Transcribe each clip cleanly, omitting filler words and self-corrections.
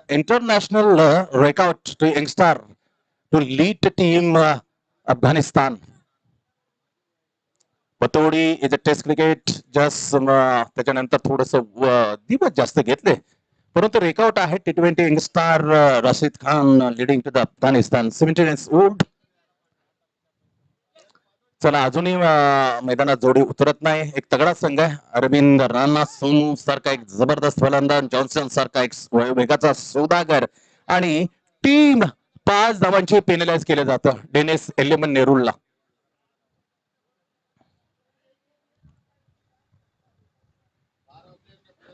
international record to youngster to lead the team Afghanistan. Pataudi is a test cricket just त्याच्यानंतर थोडस दिवस जास्त घेतले परंतु रेकआउट आहे T20 youngster Rashid Khan leading to the Afghanistan 17 years old. चला अजूनही मैदानात जोडी उतरत नाही. एक तगडा संघ आहे. अरविंद राणा सोनू सारखा एक जबरदस्त फलंदाज, जॉन्सन सारखा एक वेगाचा सौदागर आणि टीम 5 धावांची पेनलाइज केलं जातं डेनिस एलिमन नेरूलला.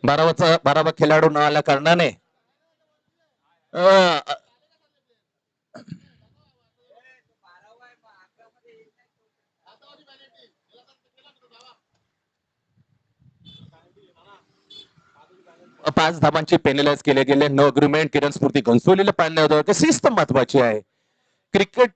बारावा खेळाडू न आल्या कारणाने 5 धावांची पेनलाइज केले गेले. No agreement. किरण स्फूर्ती घनसोलीला पाहिलं होतं की शिस्त महत्वाची आहे क्रिकेट.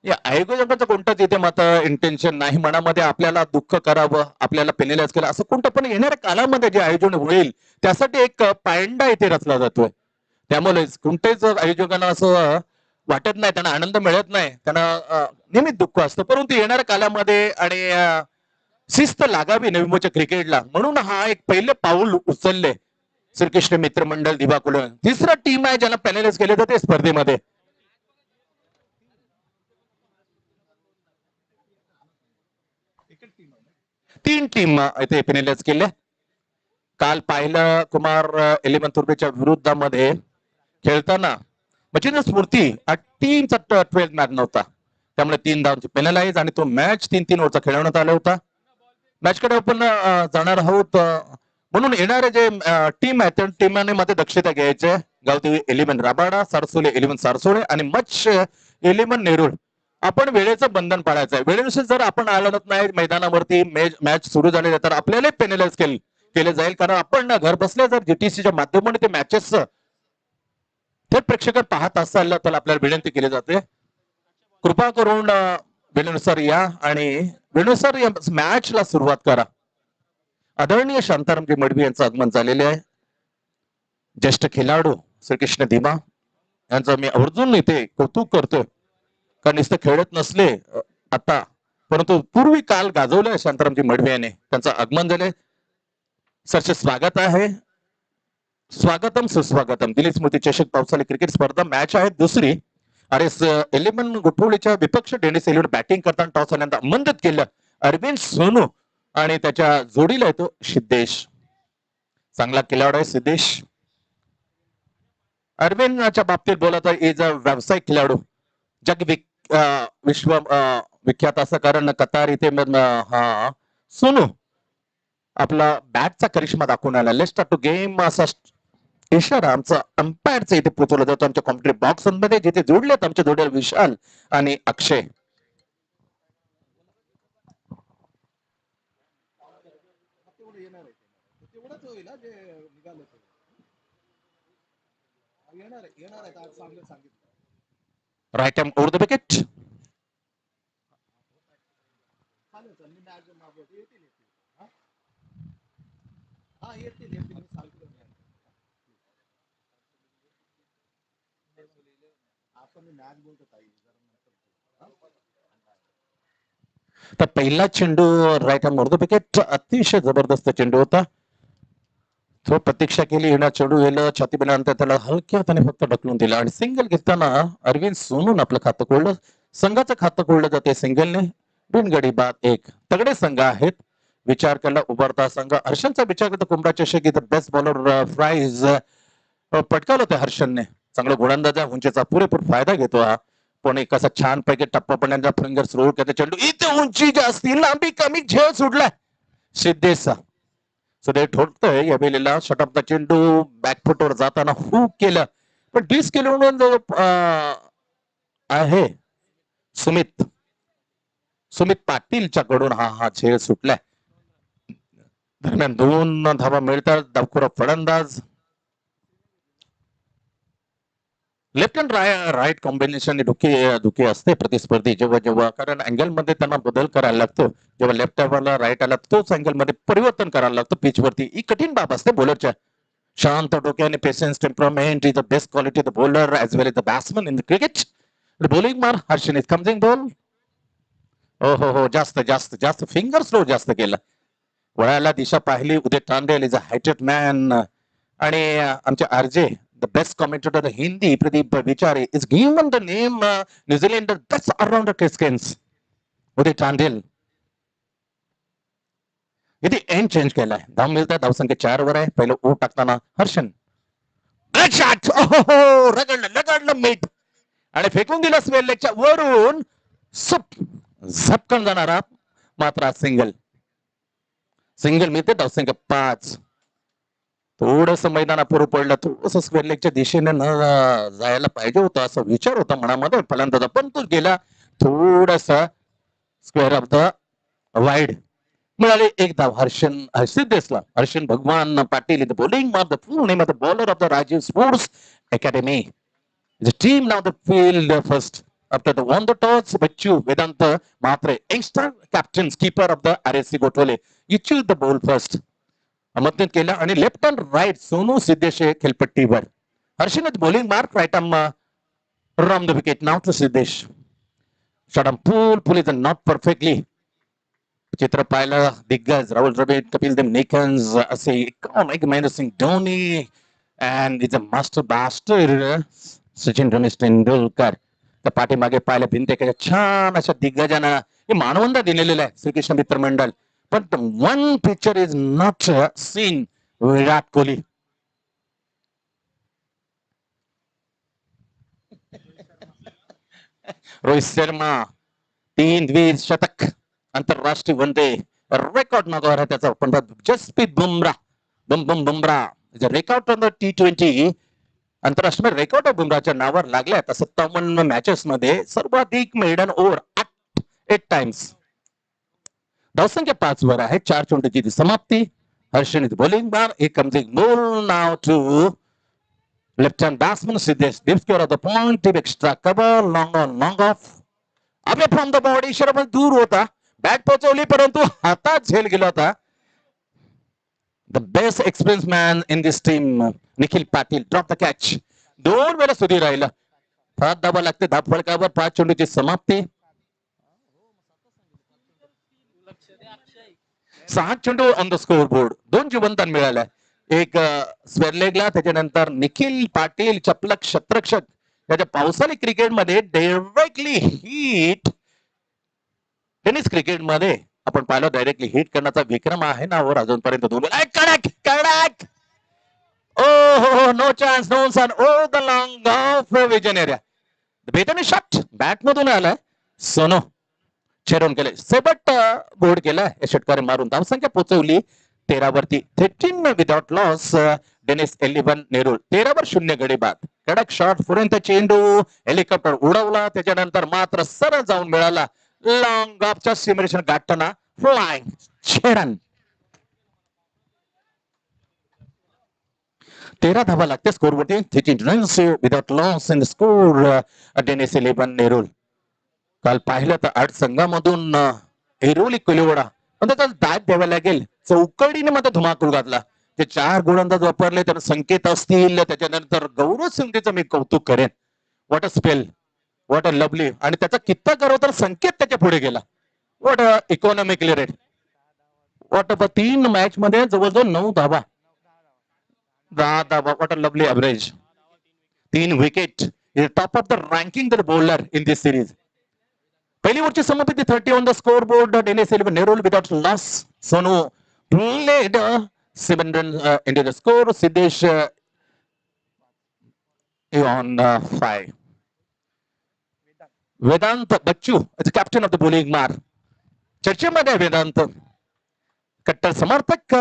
या आयोजकांचं कोणतंच इथे मात्र इंटेन्शन नाही. मनामध्ये आपल्याला दुःख करावं, आपल्याला पेनलाइज केलं असं कोणतं पण येणाऱ्या कालामध्ये जे आयोजन होईल त्यासाठी एक पायंडा इथे रचला जातोय. त्यामुळे कोणत्याच आयोजकांना असं वाटत नाही, त्यांना आनंद मिळत नाही, त्यांना नेहमीच दुःख असतं. परंतु येणाऱ्या कालामध्ये आणि शिस्त लागावी नवी मुंबईच्या क्रिकेटला म्हणून हा एक पहिले पाऊल उचलले श्रीकृष्ण मित्रमंडळ दिवाकुल. तिसरा टीम आहे ज्यांना पॅनलाइज केले जाते स्पर्धेमध्ये. 3 टीम इथे पॅनलाइज केले. काल पाहिलं कुमार एलिमन तुर्बेच्या विरुद्धामध्ये खेळताना मचिंद्र स्फूर्ती टीमचा 12 मॅच नव्हता, त्यामुळे 3 धावांची पेनलाइज आणि तो मॅच 3-3 ओव्हरचा खेळवण्यात आला होता. मॅचकडे आपण जाणार आहोत म्हणून येणारे जे टीम आहे त्या टीमाने मध्ये दक्षता घ्यायचे. गावदेवी एलिमन राबाडा, सारसोले एलिमन सारसोळे आणि मच्छ एलिमन नेरुळ. आपण वेळेचं बंधन पाळायचं आहे. वेळेनुसार जर आपण आलं नाही मैदानावरती मॅच सुरू झाले तर आपल्याला पेनलाइज केले जाईल, कारण आपण घर बसल्या जर जीटीसीच्या माध्यमाने ते मॅचेस थेट प्रेक्षकांना पाहत असाल तर आपल्याला विनंती केली जाते कृपा करून वेळेनुसार या आणि वेळेनुसार या मॅचला सुरुवात करा. आदरणीय शांतारामजी मडवी यांचं आगमन झालेले आहे. ज्येष्ठ खेळाडू श्रीकृष्ण धीमा यांचं मी आवर्जून इथे कौतुक करतोय, कारण नुसतं खेळत नसले आता, परंतु पूर्वी काल गाजवलंय शांतारामजी मडवी याने. त्यांचं आगमन झाले. सरचे स्वागत आहे. स्वागतम सुस्वागतम. दिलीप स्मृती चषक पावसाळी क्रिकेट स्पर्धा मॅच आहे दुसरी. RS एलिमन गोठवलीच्या विपक्ष डेनिस एलिमन बॅटिंग करताना टॉस आल्यानंतर मंदत केलं अरविंद सोनू आणि त्याच्या जोडीला येतो सिद्धेश. चांगला खेळाडू आहे सिद्धेश. अरविंदच्या बाबतीत बोलत इज अ व्यावसायिक खेळाडू, जग विश्व विख्यात असं, कारण कतार इथे हा सोनू आपला बॅटचा करिश्मा दाखवून आला. लेट्स स्टार्ट टू गेम असा इशारा आमचा अंपायरचा इथे पोहोचवला जातो आमच्या कॉम्प्युटर बॉक्स मध्ये, जिथे जोडलेत आमच्या जोड्या विशाल आणि Akshay. Right hand over the wicket. तर पहिला चेंडू right hand over the wicket, अतिशय जबरदस्त चेंडू होता. तो प्रतीक्षा केली, येणार चेंडू गेलं छाती बनल्यानंतर त्याला हलक्या हाताने फक्त ढकलून दिला आणि सिंगल घेताना अरविंद सोनून आपलं खातं खोललं. संघाचं खातं खोललं जाते सिंगलने. बिनगडी बाद 1. तगडे संघ आहेत. विचार केला उभारता संघ. हर्षनचा विचार करता कुमरा चषक इथं बेस्ट बॉलर प्राइज पटकावलं होतं हर्षनने. चांगला गोलंदाज आहे, उंचीचा पुरेपूर फायदा घेतो हा. पण एक असा छान पैकी टप्पा पडण्याचा फिंगर्स रोल करते चेंडू इथे उंची जास्ती लांबी कमी झेल सुटलाय सिद्धेशचा. सदैव ठोकतोय या वेळेला शॉट ऑफ द चेंडू बॅकफुटवर जाताना हुक केलं, पण डिस केलं जो आहे सुमित सुमित पाटीलच्या कडून हा झेल सुटलाय. दरम्यान 2 धावा मिळतात. डावखुरा फलंदाज लेफ्ट अँड राईट कॉम्बिनेशन धुके असते प्रतिस्पर्धी जेव्हा जेव्हा, कारण अँगल मध्ये त्यांना बदल करायला लागतो. जेव्हा लेफ्ट आला राईट आला तोच अँगल मध्ये परिवर्तन करायला लागतं पिचवरती. ही कठीण बाब असते बॉलरच्या. शांत डोक्याने patience temperament is the best quality the bowler as well as the batsman in the cricket. Bowling मार हर्षन इज कमिंग बॉल. हो जास्त जास्त जास्त फिंगर स्लो जास्त केला. वळायला दिशा पाहिली. Uday Tandel is a hated man. आणि आमचे RJ the best commentator Hindi Pradeep Vichare is given the name New Zealand best allrounder Chris Cairns Uday Tandel. इथे एंड चेंज केलाय. धाव मिळतात. धावसंख्या 4 वर आहे. पहिलं ओ टाकताना हर्षन शॉट. रगडलं रगडलं मीठ आणि फेकून दिलं स्वेल्लेच्या वरून. सप झपकन जाणारा मात्र सिंगल. सिंगल मिळते. धावसंख्या 5. थोडस मैदानापूर्व पडलं. थोडस स्क्वेअर लेगच्या दिशेने न जायला पाहिजे होतं असा विचार होता मनामध्ये फलंदाजा, पण तो गेला थोडासा स्क्वेअर ऑफ द वाईड. मिळाले एक धाव सिद्धेशला. Harshan Bhagwan Patil the bowling of the full name of the bowler of the Rajiv sports academy. The team now the field first after the won the toss. Bachchu Vedanta Matre, youngster captain keeper of the RSC Gotwale. You choose the ball first. मदत केलं आणि left and right Sonu Siddhesh खेळपट्टीवर. Harshin bowling mark right arm from the wicket now to Siddesh. Shot on pull is not perfectly. चित्र पाहिलं दिग्गज राहुल द्रविड, कपिल देव निकन्स असे एक Mahendra Singh Dhoni and is a master blaster Sachin Ramesh Tendulkar. त्या पाठीमागे पाहिलं भिंते छान अशा दिग्गजांना हे मानवंदा दिलेलं आहे श्रीकृष्ण मित्र मंडळ. पण one picture is not seen Virat Kohli. Rohit Sharma 3 द्विशतक आंतरराष्ट्रीय वनडे रेकॉर्ड नावावर आहे त्याचा. पण Jasprit Bumrah record on the T20 आंतरराष्ट्रीय रेकॉर्ड ऑफ बुमराहच्या नावावर लागले. आता 57 मॅचेस मध्ये सर्वाधिक मेडन ओव्हर 8 टाइम्स. धावसंख्या 5 वर आहे. 4 चेंडूची समाप्ती. हर्षन इज बॉलिंग बार. एक coming ball now to left hand batsman Siddhesh. Deep score of the point. Deep extra cover. Long on, long off. अबे फ्रॉम द बॉडी शरम दूर होता. बॅट पोहोचवली परंतु हातात झेल गेला होता. The best experience man in this team Nikhil Patil drop the catch. 2 वेळा सुधी राहिला. 5 धावा लागते धापफलकावर. 5 चेंडूची समाप्ती. 6 चेंडू ऑन द स्कोर बोर्ड. 2 जीवनदान मिळाल्या. एक स्वेरलेगला, त्याच्यानंतर निखिल पाटील चपलक शतरक्षक. त्याच्या पावसाळी क्रिकेटमध्ये डायरेक्टली हिट टेनिस क्रिकेटमध्ये आपण पाहिलं डायरेक्टली हिट करण्याचा विक्रम आहे ना वर अजूनपर्यंत. कडक कडक. Oh no chance no son. Oh the long off vision area. बेटने शॉट बॅट मधून आलाय. सोनो छेडून केले. सेबट बोर्ड केला या षटकारे मारून. धावसंख्या पोहोचवली 13 वरती. 13 विदाउट लॉस. डेनिस 11 नेरूळ 13 वर 0 गडी बाद. कडक शॉट पुढे चेंडू हेलिकॉप्टर उडवला. त्याच्यानंतर मात्र सरळ जाऊन मिळाला लॉंग ऑफच्या सिम्युलेशन गाठताना फ्लाइंग छेडन. 13 धावा लागते स्कोर वरती. 13 runs without loss in score. Dennis 11 Nerul. काल पाहिलं तर 8 संघामधून एरोली कोलिवडा पण त्याचा दाद द्यावा लागेल. चौकडीने मध्ये धुमाकूळ घातला. ते 4 गोलंदाज वापरले तर संकेत असतील. त्याच्यानंतर गौरव सिंधीचं मी कौतुक करेन. What a spell. What a lovely. आणि त्याचा कित्ता करो तर संकेत त्याच्या पुढे गेला. What a economically rate. What a 3 match मध्ये जवळजवळ 9 धावा. 10 धावा. What a lovely average. 3 wicket. Top of the ranking the bowler in this series. पहिली ओव्हरची समाप्ती 30 on the score board. Dennis 11 Nerul without loss. Sonu played 7 runs into the score. Siddesh on 5. Vedant Bachchu is the captain of the bowling मार. चर्चेमध्ये वेदांत कट्टर समर्थक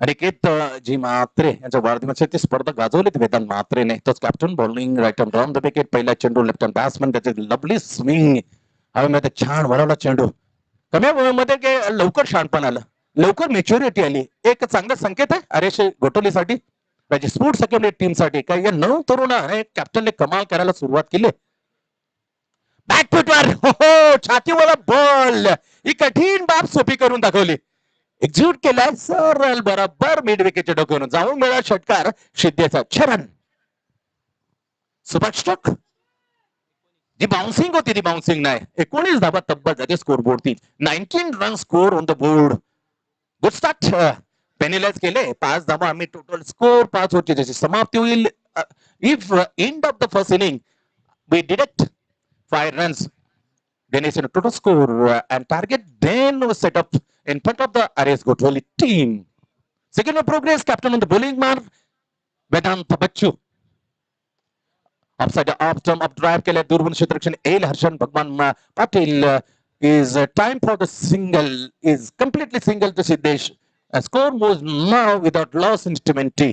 अनिकेत जी म्हात्रे यांच्या वाढदिवसाची स्पर्धा गाजवलीत वेदांत म्हात्रेने. तोच captain bowling right hand round the wicket. पहिला चेंडू लेफ्ट हँड बॅट्समन त्याचे लवली स्विंग. हवेमध्ये छान वळवला चेंडू. कमी वेळेमध्ये लवकर शानपण आलं. लवकर मॅच्युरिटी आली. एक चांगला संकेत आहे आरेश गोटोलीसाठी. पाहिजे स्पोर्ट्स अकॅडमी टीमसाठी काही या 9 तरुणाने कॅप्टनने कमाल करायला सुरुवात केली. बॅकफुटवर हो हो छातीवाला बॉल ही कठीण बाब सोपी करून दाखवली. एक्झिक्यूट केलाय सरळ बरोबर मिड विकेटच्या डोक्यावरून जाऊन मिळाला षटकार शिद्देचा 6 रन. सुपर स्ट्रोक जी बाउन्सिंग होती ती बाउन्सिंग नाही. 19 धाबा तब्बल झाले score board 19 run score on the board. Good start. Penalise केले 5 धाबा आम्ही टोटल स्कोर 5 ओव्हरची जशी समाप्ती होईल. If end of the first inning we deduct 5 runs then it's a total score and target then was set up in front of the RS Gotwali team. Second of progress, captain on the bowling mark, Vedanta Bachu. Upside up term up drive केले दूरबीन क्षेत्ररक्षण L Harshan Bhagwan Patil is time for the single is completely single to Siddesh. A score moves now without loss instrumenty.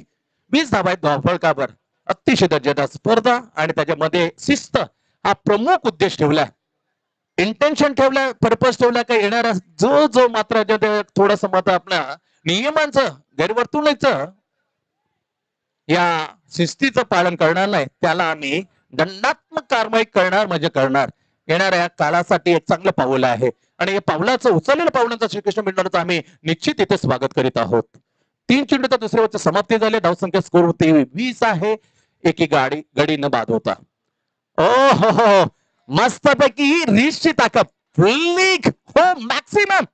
20 धावा आहेत धावफलकावर. अतिशय दर्जेदार स्पर्धा आणि त्याच्यामध्ये शिस्त हा प्रमुख उद्देश ठेवला. इंटेन्शन ठेवलं पर्पज ठेवला काही येणारा जो जो मात्र थोडस मत आपल्या नियमांचं गैरवर्तुळीचं या शिस्तीचं पालन करणार नाही त्याला आम्ही दंडात्मक कारवाई करणार म्हणजे करणार. येणाऱ्या काळासाठी एक चांगलं पाऊल आहे आणि या पावलाचं उचललेल्या पावलांचं श्रीकृष्ण मंडळाचं आम्ही निश्चित इथे स्वागत करीत आहोत. 3 चेंडू तर दुसऱ्या वरची समाप्ती झाली. धावसंख्या स्कोर होती 20 आहे. एकी गडी न बाद होता. ओ हो हो मस्तपैकी रिचची ताकद फुल्ली हो maximum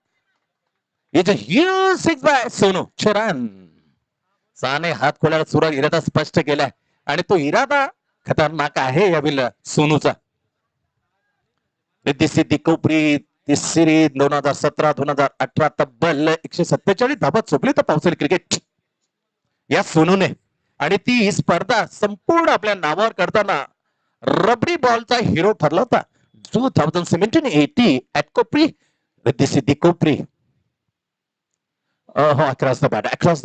is a huge 6 by Sonu 6 run. साने हात खोलायला सुरुवात इरादा स्पष्ट केलाय आणि तो इरादा खतरनाक आहे याविल सोनूचा. रिद्धी सिद्धी कोपरी तिसरी 2017-2018 तब्बल 147 धाबा चोपली तर पावसाळी क्रिकेट या सोनूने आणि ती स्पर्धा संपूर्ण आपल्या नावावर करताना रबडी बॉलचा हिरो ठरला होता. 2017-18 ऍट कोपरी रिद्धी सिद्धी कोपरी. हो अक्रॉस द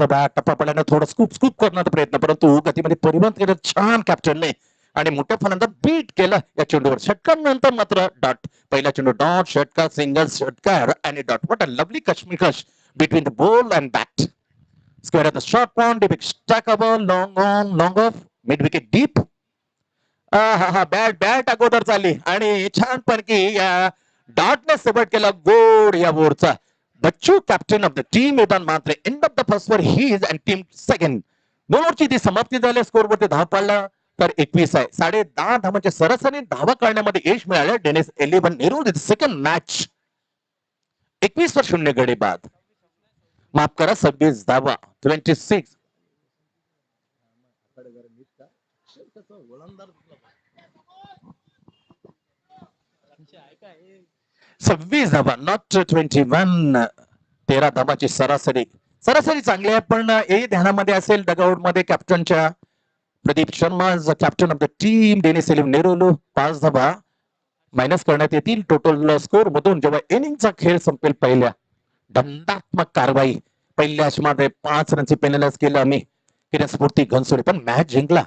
बॅट टप्पा पडल्यानं थोडं स्कूप करण्याचा प्रयत्न परंतु गतीमध्ये परिवर्तन केलं छान कॅप्टनने आणि मोठ्या फलंदाज बीट केला या चेंडूवर. षटकानंतर मात्र डॉट पहिला चेंडू डॉट षटकार सिंगल षटकार आणि डॉट. व्हॉट अ लवली कश्मीकश between the ball and bat. Square the short point deep stackable long on long off mid wicket deep. हा बॅट अगोदर चालली आणि छानपैकी या डॉटने सपोर्ट केला गोड या बोरचा. Bachchu captain of the team मैदान मात्र एंड ऑफ द फर्स्ट वर he is and team second. 2 ओव्हरची ती समाप्ती झाली. स्कोर वरती धाव पडला तर 21 आहे. 10.5 धावांच्या सरासरी धावा काढण्यामध्ये यश मिळालं डेनिस 11 नेहरू सेकंड मॅच. 21 वर 0 गडी बाद. माफ करा 26 धावा 26. 26 धावा नॉट 21. 13 धावाची सरासरी चांगली आहे पण हे ध्यानामध्ये असेल डगआउट मध्ये कॅप्टनच्या Pradeep Sharma captain of the team Dennis 11 Nehru 5 धावा मायनस करण्यात येतील टोटल स्कोर मधून जेव्हा इनिंगचा खेळ संपेल. पहिल्या दंडात्मक कारवाई पहिल्या मध्ये 5 रनची पेनलाइज केलं आम्ही किरण स्फूर्ती घनसोडे पण मॅच जिंकला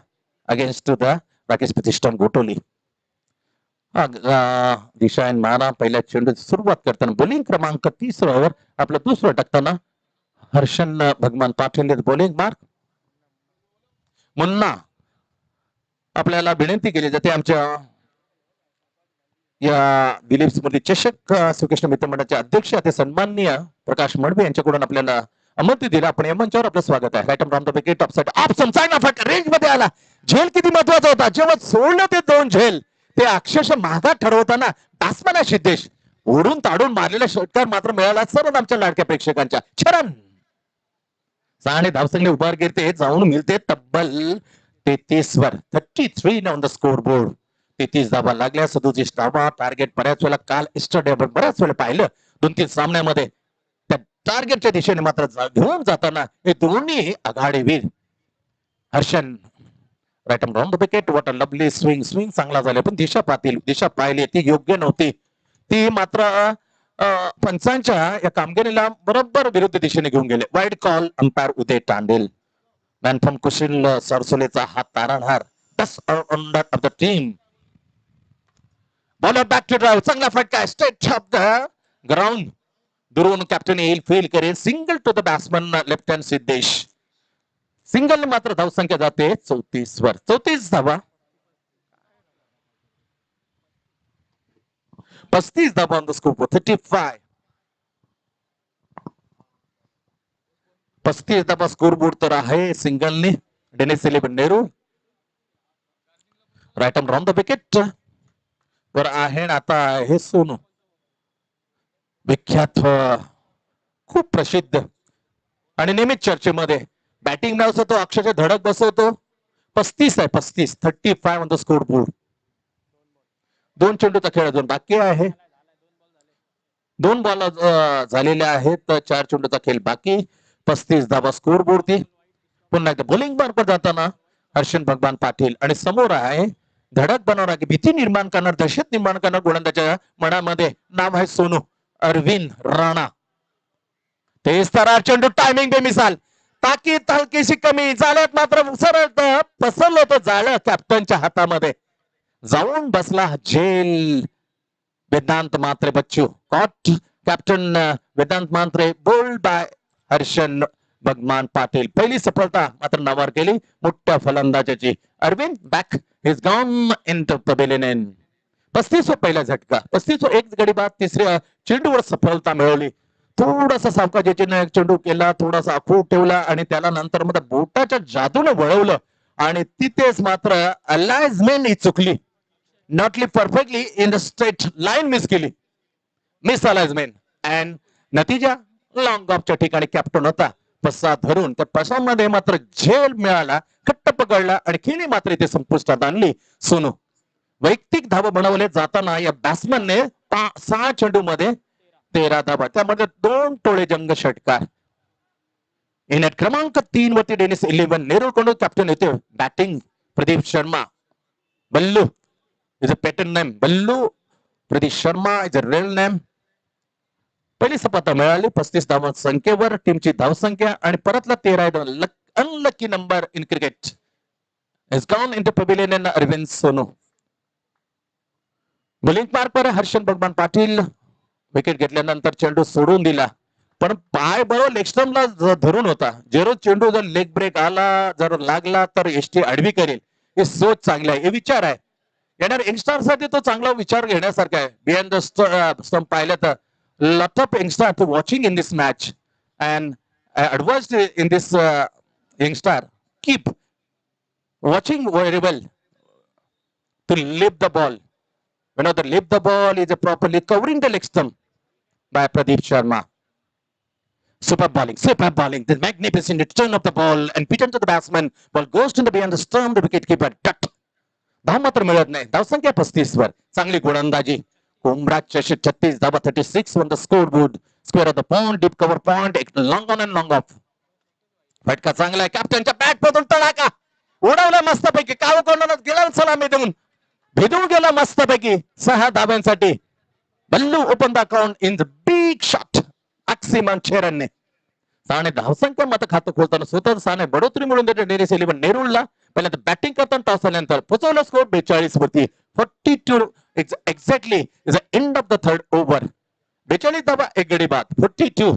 अगेन्स्ट द राकेश प्रतिष्ठान गोटोली. दिशा मारा पहिल्या चेंडू सुरुवात करताना बॉलिंग क्रमांक 30 वर आपलं दुसरं टाकताना हर्षन भगवान पाटील बॉलिंग मार्क. मुन्ना आपल्याला विनंती केली जाते आमच्या या दिलीप स्मृती चषक श्रीकृष्ण मित्रमंडळाचे अध्यक्ष ते सन्माननीय प्रकाश मडवे यांच्याकडून आपल्याला आमंत्रित दिलं. आपण या मंचावर आपलं स्वागत आहे. Right from the wicket off side off चांगला फटका रेंज मध्ये आला. झेल किती महत्वाचा होता जेव्हा सोडलं ते 2 झेल ते अक्षरशः महागात ठरवताना बॅट्समॅन सिद्धेश ओढून ताडून मारलेला षटकार मात्र मिळाला सर्व आमच्या लाडक्या प्रेक्षकांच्या. 6 रन. 6 धावसंख्या उभार घेते जाऊन मिळते तब्बल 33 वर 33 ऑन द स्कोर बोर्ड. 33 धावा लागल्या 37 धावा. टार्गेट बऱ्याच वेळेला काल इस्टरडे बऱ्याच वेळा पाहिलं 2-3 सामन्यामध्ये त्या टार्गेटच्या दिशेने मात्र घेऊन जाताना हे दोन्ही आघाडीवीर. Harshan right round the wicket. What a lovely swing चांगला झाला पण दिशा पाहिली ती योग्य नव्हती. ती मात्र पंचांच्या या कामगिरीला बरोबर विरुद्ध दिशेने घेऊन गेले. Wide call umpire Uday Tandel. Man from Kushil सरसोलेचा हा तारणहार of the team. Bowler back to drive चांगला फटका स्ट्रेट ऑफ द ग्राउंड. दुरून कॅप्टन येईल फील करेल single to the batsman left hand Siddhesh. सिंगलने मात्र धावसंख्या जाते 34 वर. 34 धावा. 35 धावा ऑन द स्कोर. 35. 35 धावा स्कोर बोर्ड तर आहे सिंगलने. Dennis eleven Nehru right arm round the wicket वर आहे. आता हे सोनू विख्यात, खूप प्रसिद्ध आणि नेहमीच चर्चेमध्ये बॅटिंग लावतो, अक्षरशः धडक बसवतो. 35 आहे. 35 ऑन द स्कोर बोर्ड. 2 चेंडूचा खेळ अजून बाकी आहे. 2 बॉल झालेले आहेत. 4 चेंडूचा खेळ बाकी. 35 धावा स्कोर बोर्डती. पुन्हा एकदा बॉलिंग मार्फत जाताना हर्षन भगवान पाटील आणि समोर आहे धडक बनवणार, की भीती निर्माण करणार, दहशत निर्माण करणार गोलंदाजाच्या मनामध्ये नाव आहे सोनू अरविंद राणा. 23 चेंडू टायमिंग बेमिसाल. ताकीद हलकीशी कमी. जाळ्यात मात्र सरळ पसरलं होतं जाळं कॅप्टनच्या हातामध्ये. जाऊन बसला जेल. Vedant Matre Bachchu caught. Captain Vedant Matre bowled by Harshan Bhagwan Patil. पहिली सफलता मात्र नावार केली मोठ्या फलंदाजाची. Arvind back is gone into pavilion. 35 पहिला झटका. 35 एक गडी बाद. तिसऱ्या चेंडूवर सफलता मिळवली. थोडासा सावकाशाने चेंडू केला, थोडासा आखूड ठेवला आणि त्याला नंतर मध्ये बोटाच्या जादूने वळवलं आणि तिथेच मात्र अलाइजमेंट ही चुकली. नॉटली perfectly in the straight line miss केली. मिस अलाइजमेंट अँड नतीजा लॉंग ऑफच्या ठिकाणी कॅप्टन होता पसा धरून त्या पसामध्ये मात्र झेल मिळाला, खट्ट पकडला आणि खेळी मात्र इथे संपुष्टात आणली सोनू. वैयक्तिक धावा बनवले जाताना या बॅट्समनने 6 चेंडू मध्ये 13 धावा, त्यामध्ये 2 टोळे जंग षटकार. इनेट क्रमांक 3 वरती डेनिस इलेव्हन नेहरू कडून कॅप्टन येते batting Pradeep Sharma. Ballu is a pattern name. Ballu Pradeep Sharma is a real name. पहिली सफलता मिळाली 35 धावा संख्येवर. टीमची धावसंख्या आणि परतला 13. Unlucky number in cricket is gone into pavilion. Arvind Sonu. Bowling mark पर हर्षन भगवान पाटील. विकेट घेतल्यानंतर चेंडू सोडून दिला, पण पाय बरोबर लेग स्टंपला धरून होता. जेरो चेंडू जर लेग ब्रेक आला, जर लागला तर एसटी आडवी करेल. हे सोच चांगली आहे, हे विचार आहे. येणार यंगस्टर साठी तो चांगला विचार घेण्यासारखा आहे. बिहाइंड द स्टंप पाहिलं तर lot of youngster to watching in this match and advised in this youngster keep watching very well to lift the ball. When the lift the ball is properly covering the leg stump by Pradeep Sharma. Superb bowling. The magnificent return of the ball and pitch to the batsman. Ball goes to the behind the stump. The wicket keeper ducked. धाव मात्र मिळत नाही. धावसंख्या 35 वर. चांगली गोलंदाजी. Umrah 36 धावा. 36 on the scoreboard. Square of the pond, deep cover point, long on and long off. फटका चांगला आहे. कॅप्टनच्या बॅट मधून तडाखा उडवला मस्तपैकी. काव कोणालाच गेला सलामी देऊन भिदून गेला मस्तपैकी 6 धाव्यांसाठी. Ballu open the account in the big shot. अक्सिमन छेरनने साने धावसंख्या मात्र खातं खोलताना स्वतः साने बढोतरी मिळून देते डेनिस इलेव्हन नेहरूला. पहिल्यांदा बॅटिंग करताना टॉस आल्यानंतर पोचवला स्कोर 42 वरती. 42 exactly is the end of the third over. 42 धावा एक गडी बाद. 42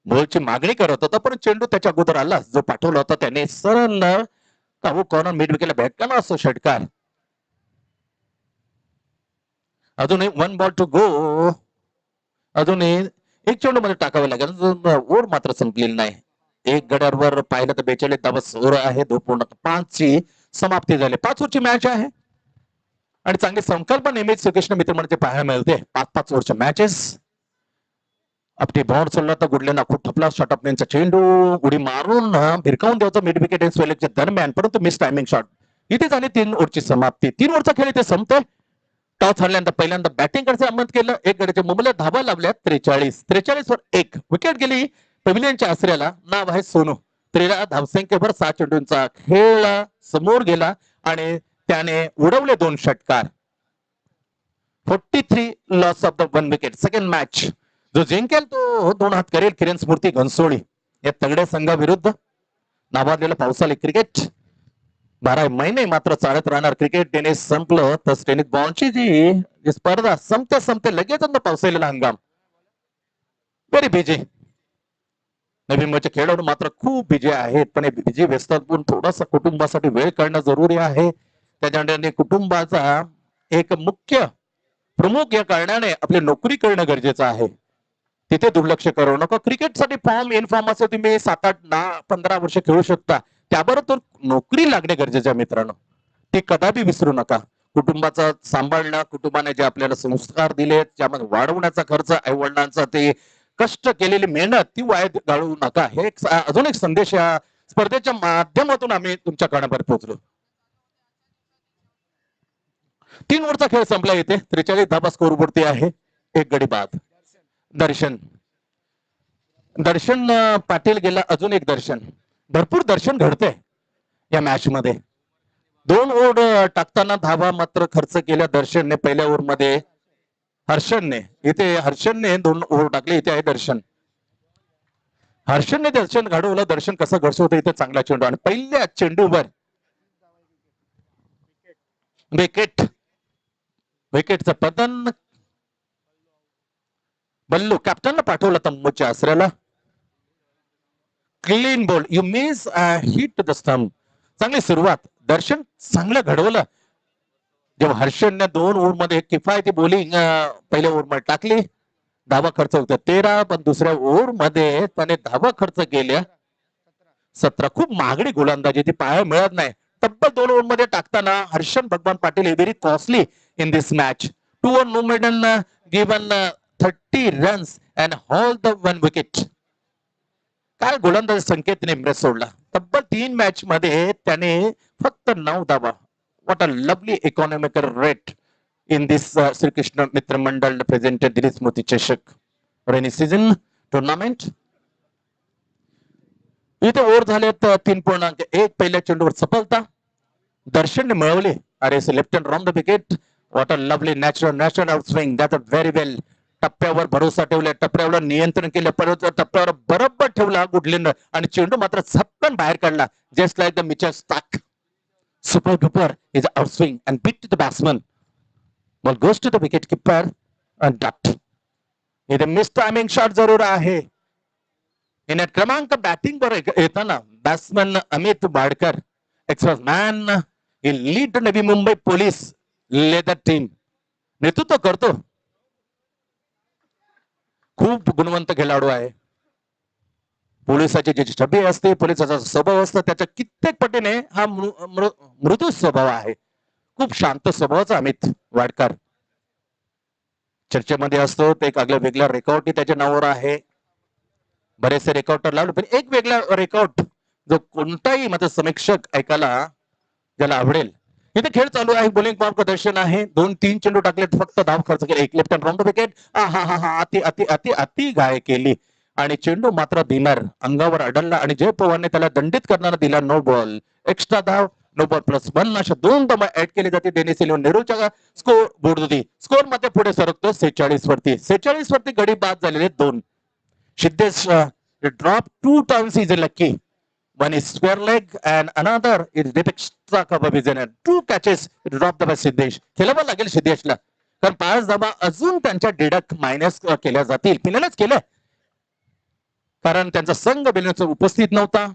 बॉलची मागणी करत होता, पण चेंडू त्याच्या अगोदर आला. जो पाठवला होता त्याने सरळ काहू कॉर्नर मिड विकेटला भेटला असतो षटकार. अजूनही 1 बॉल टू गो. अजूनही एक चेंडू मध्ये टाकावे लागेल. ओव्हर मात्र संपलेली नाही. एक गड्यावर पाहिलं तर 42 धावा स्कोर आहे. 2.5 ची समाप्ती झाली. 5 ओव्हरची मॅच आहे आणि चांगली संकल्पना नेहमीच कृष्ण मित्रमंडळाचे पाहायला मिळते. 5-5 ओव्हरच्या मॅचेस. आपली बॉल चालला तर गुडल्यांना खूप ठपला. शॉटअपचा चेंडू उडी मारून भिरकावून द्यायचा मिड विकेट आणि स्वेलेच्या दरम्यान, परंतु मिस टायमिंग शॉट. इथे झाली 3 ओव्हरची समाप्ती. 3 ओव्हरचा खेळ इथे संपतोय. टॉस हरल्यानंतर पहिल्यांदा बॅटिंग करायचं आमंत्रण केलं. एक गड्याच्या मुंबईला धावा लावल्या 43 वर 1 विकेट गेली पवेलियनच्या आसऱ्याला. नाव आहे सोनू. 13 धावसंख्येवर 6 चेंडूंचा खेळ समोर गेला आणि त्याने उडवले 2 षटकार. 43 loss of the 1 wicket. Second match जो जिंकेल तो 2 हात करेल किरण स्मृती घनसोळी या तगड्या संघाविरुद्ध. नावाजलेलं पावसाळी क्रिकेट 12 महिने मात्र चालत राहणार क्रिकेट. टेनिस संपलं तर टेनिस बॉलची जी स्पर्धा संपते लगेच पावसाळीला हंगाम. Very busy. नवी मुंबईचे खेळाडू मात्र खूप बिजी आहेत, पण हे बिजी व्यस्तातून थोडासा कुटुंबासाठी वेळ काढणं जरुरी आहे. त्याच्याने कुटुंबाचा एक मुख्य प्रमुख या कारणाने आपली नोकरी करणं गरजेचं आहे. तिथे दुर्लक्ष करू नका. क्रिकेटसाठी फॉर्म इन फॉर्म असं तुम्ही 7, 8, 10, 15 वर्ष खेळू शकता, त्याबरोबर नोकरी लागणे गरजेचं आहे मित्रांनो. ते कदापि विसरू नका. कुटुंबाचा सांभाळणं, कुटुंबाने जे आपल्याला संस्कार दिले, त्यामध्ये वाढवण्याचा खर्च, आई वडिलांचा ते कष्ट केलेली मेहनत ती वाया घालवू नका. हे अजून एक संदेश या स्पर्धेच्या माध्यमातून आम्ही तुमच्या कानापर्यंत पोहोचलो. 3 ओव्हरचा खेळ संपला. येते 43 धाबा स्कोरवरती आहे. एक गडी बाद. दर्शन दर्शन पाटील गेला. अजून एक दर्शन. भरपूर दर्शन घडते या मॅच मध्ये. 2 ओव्हर टाकताना धाबा मात्र खर्च केल्या दर्शनने पहिल्या ओव्हरमध्ये. हर्षनने 2 ओव्हर टाकले. इथे आहे दर्शन. हर्षनने दर्शन घडवलं. दर्शन कसं घडवतं इथे चांगला चेंडू आणि पहिल्या चेंडूवर विकेटचं पतन. बल्लू कॅप्टनला पाठवलं तंबूच्या आसऱ्याला. Clean bowl. You miss hit the stump. चांगली सुरुवात. दर्शन चांगलं घडवलं. जेव्हा हर्षनने 2 ओव्हरमध्ये किफायती बॉलिंग पहिल्या ओव्हरमध्ये टाकली. धावा खर्च होत्या 13, पण दुसऱ्या ओव्हरमध्ये त्याने धावा खर्च केल्या 17. खूप महागडी गोलंदाजी ती पाहायला मिळत नाही. तब्बल 2 ओव्हरमध्ये टाकताना हर्षन भगवान पाटील हे very costly in this match. 2 no maiden given 30 runs and all the 1 wicket. काय गोलंदाज संकेतने इम्प्रेस सोडला. तब्बल 3 मॅच मध्ये त्याने फक्त 9 धावा. What a lovely economical rate in this Shrikrishna मित्र मंडळ प्रेझेंटेड दिलीप स्मृती चषक रेनी सीझन टुर्नामेंट. इथे ओव्हर झालेत 3.1. पहिल्या चेंडूवर सफलता दर्शनने मिळवली. अरे left hand wrong the wicket. What a lovely natural out swing. That very well. टप्प्यावर भरोसा ठेवला, टप्प्यावर नियंत्रण केलं, परत टप्प्यावर बरोबर ठेवला गुडलिंड आणि चेंडू मात्र झपकन बाहेर काढला. Just like the Mitchell Starc. Super duper is out swing and beat to the batsman. Ball goes to the wicket keeper and dot. इथे मिस टायमिंग शॉट जरूर आहे. इन क्रमांक बॅटिंग वर येताना batsman Amit Badkar express man lead Navi Mumbai police leather team नेतृत्व करतो. खूप गुणवंत खेळाडू आहे. पोलिसाची जी छबी असते, पोलिसाचा स्वभाव असतो, त्याच्या कित्येक पटीने हा मृदू स्वभाव आहे. खूप शांत स्वभावाचा अमित वाडकर चर्चेमध्ये असतो. ते एक आगळं वेगळा रेकॉर्ड त्याच्या नावावर आहे. बरेचसे रेकॉर्ड तर लावले, पण एक वेगळा रेकॉर्ड जो कोणताही मत समीक्षक ऐकायला ज्याला आवडेल. इथे खेळ चालू आहे. बॉलिंग मार्गदर्शन आहे. 2-3 चेंडू टाकले, फक्त धाव खर्च केला. एक लेफ्ट हँड रॉंग विकेट. अति अति अति अति घाय केली आणि चेंडू मात्र धीमर अंगावर अडलला आणि जय पवारने त्याला दंडित करणारा दिला नो बॉल. एक्स्ट्रा धाव नो बॉल +1 अशा 2 धावा ऍड केली जाते. डेनिस इलेव्हन नेहरूच्या स्कोर बोर्ड होती. स्कोर मध्ये पुढे सरकतो 46 वरती. 46 वरती गडी बाद झालेले 2. Siddhesh drop 2 times is lucky. One is square leg and another is extra cover vision. 2 catches dropped by Siddhesh. खेळावं लागेल सिद्धेशला, कारण 5 धावा अजून त्यांच्या डिडक्ट मायनस केल्या जातील. पिण्यालाच केलं, कारण त्यांचा संघ बिलचा उपस्थित नव्हता.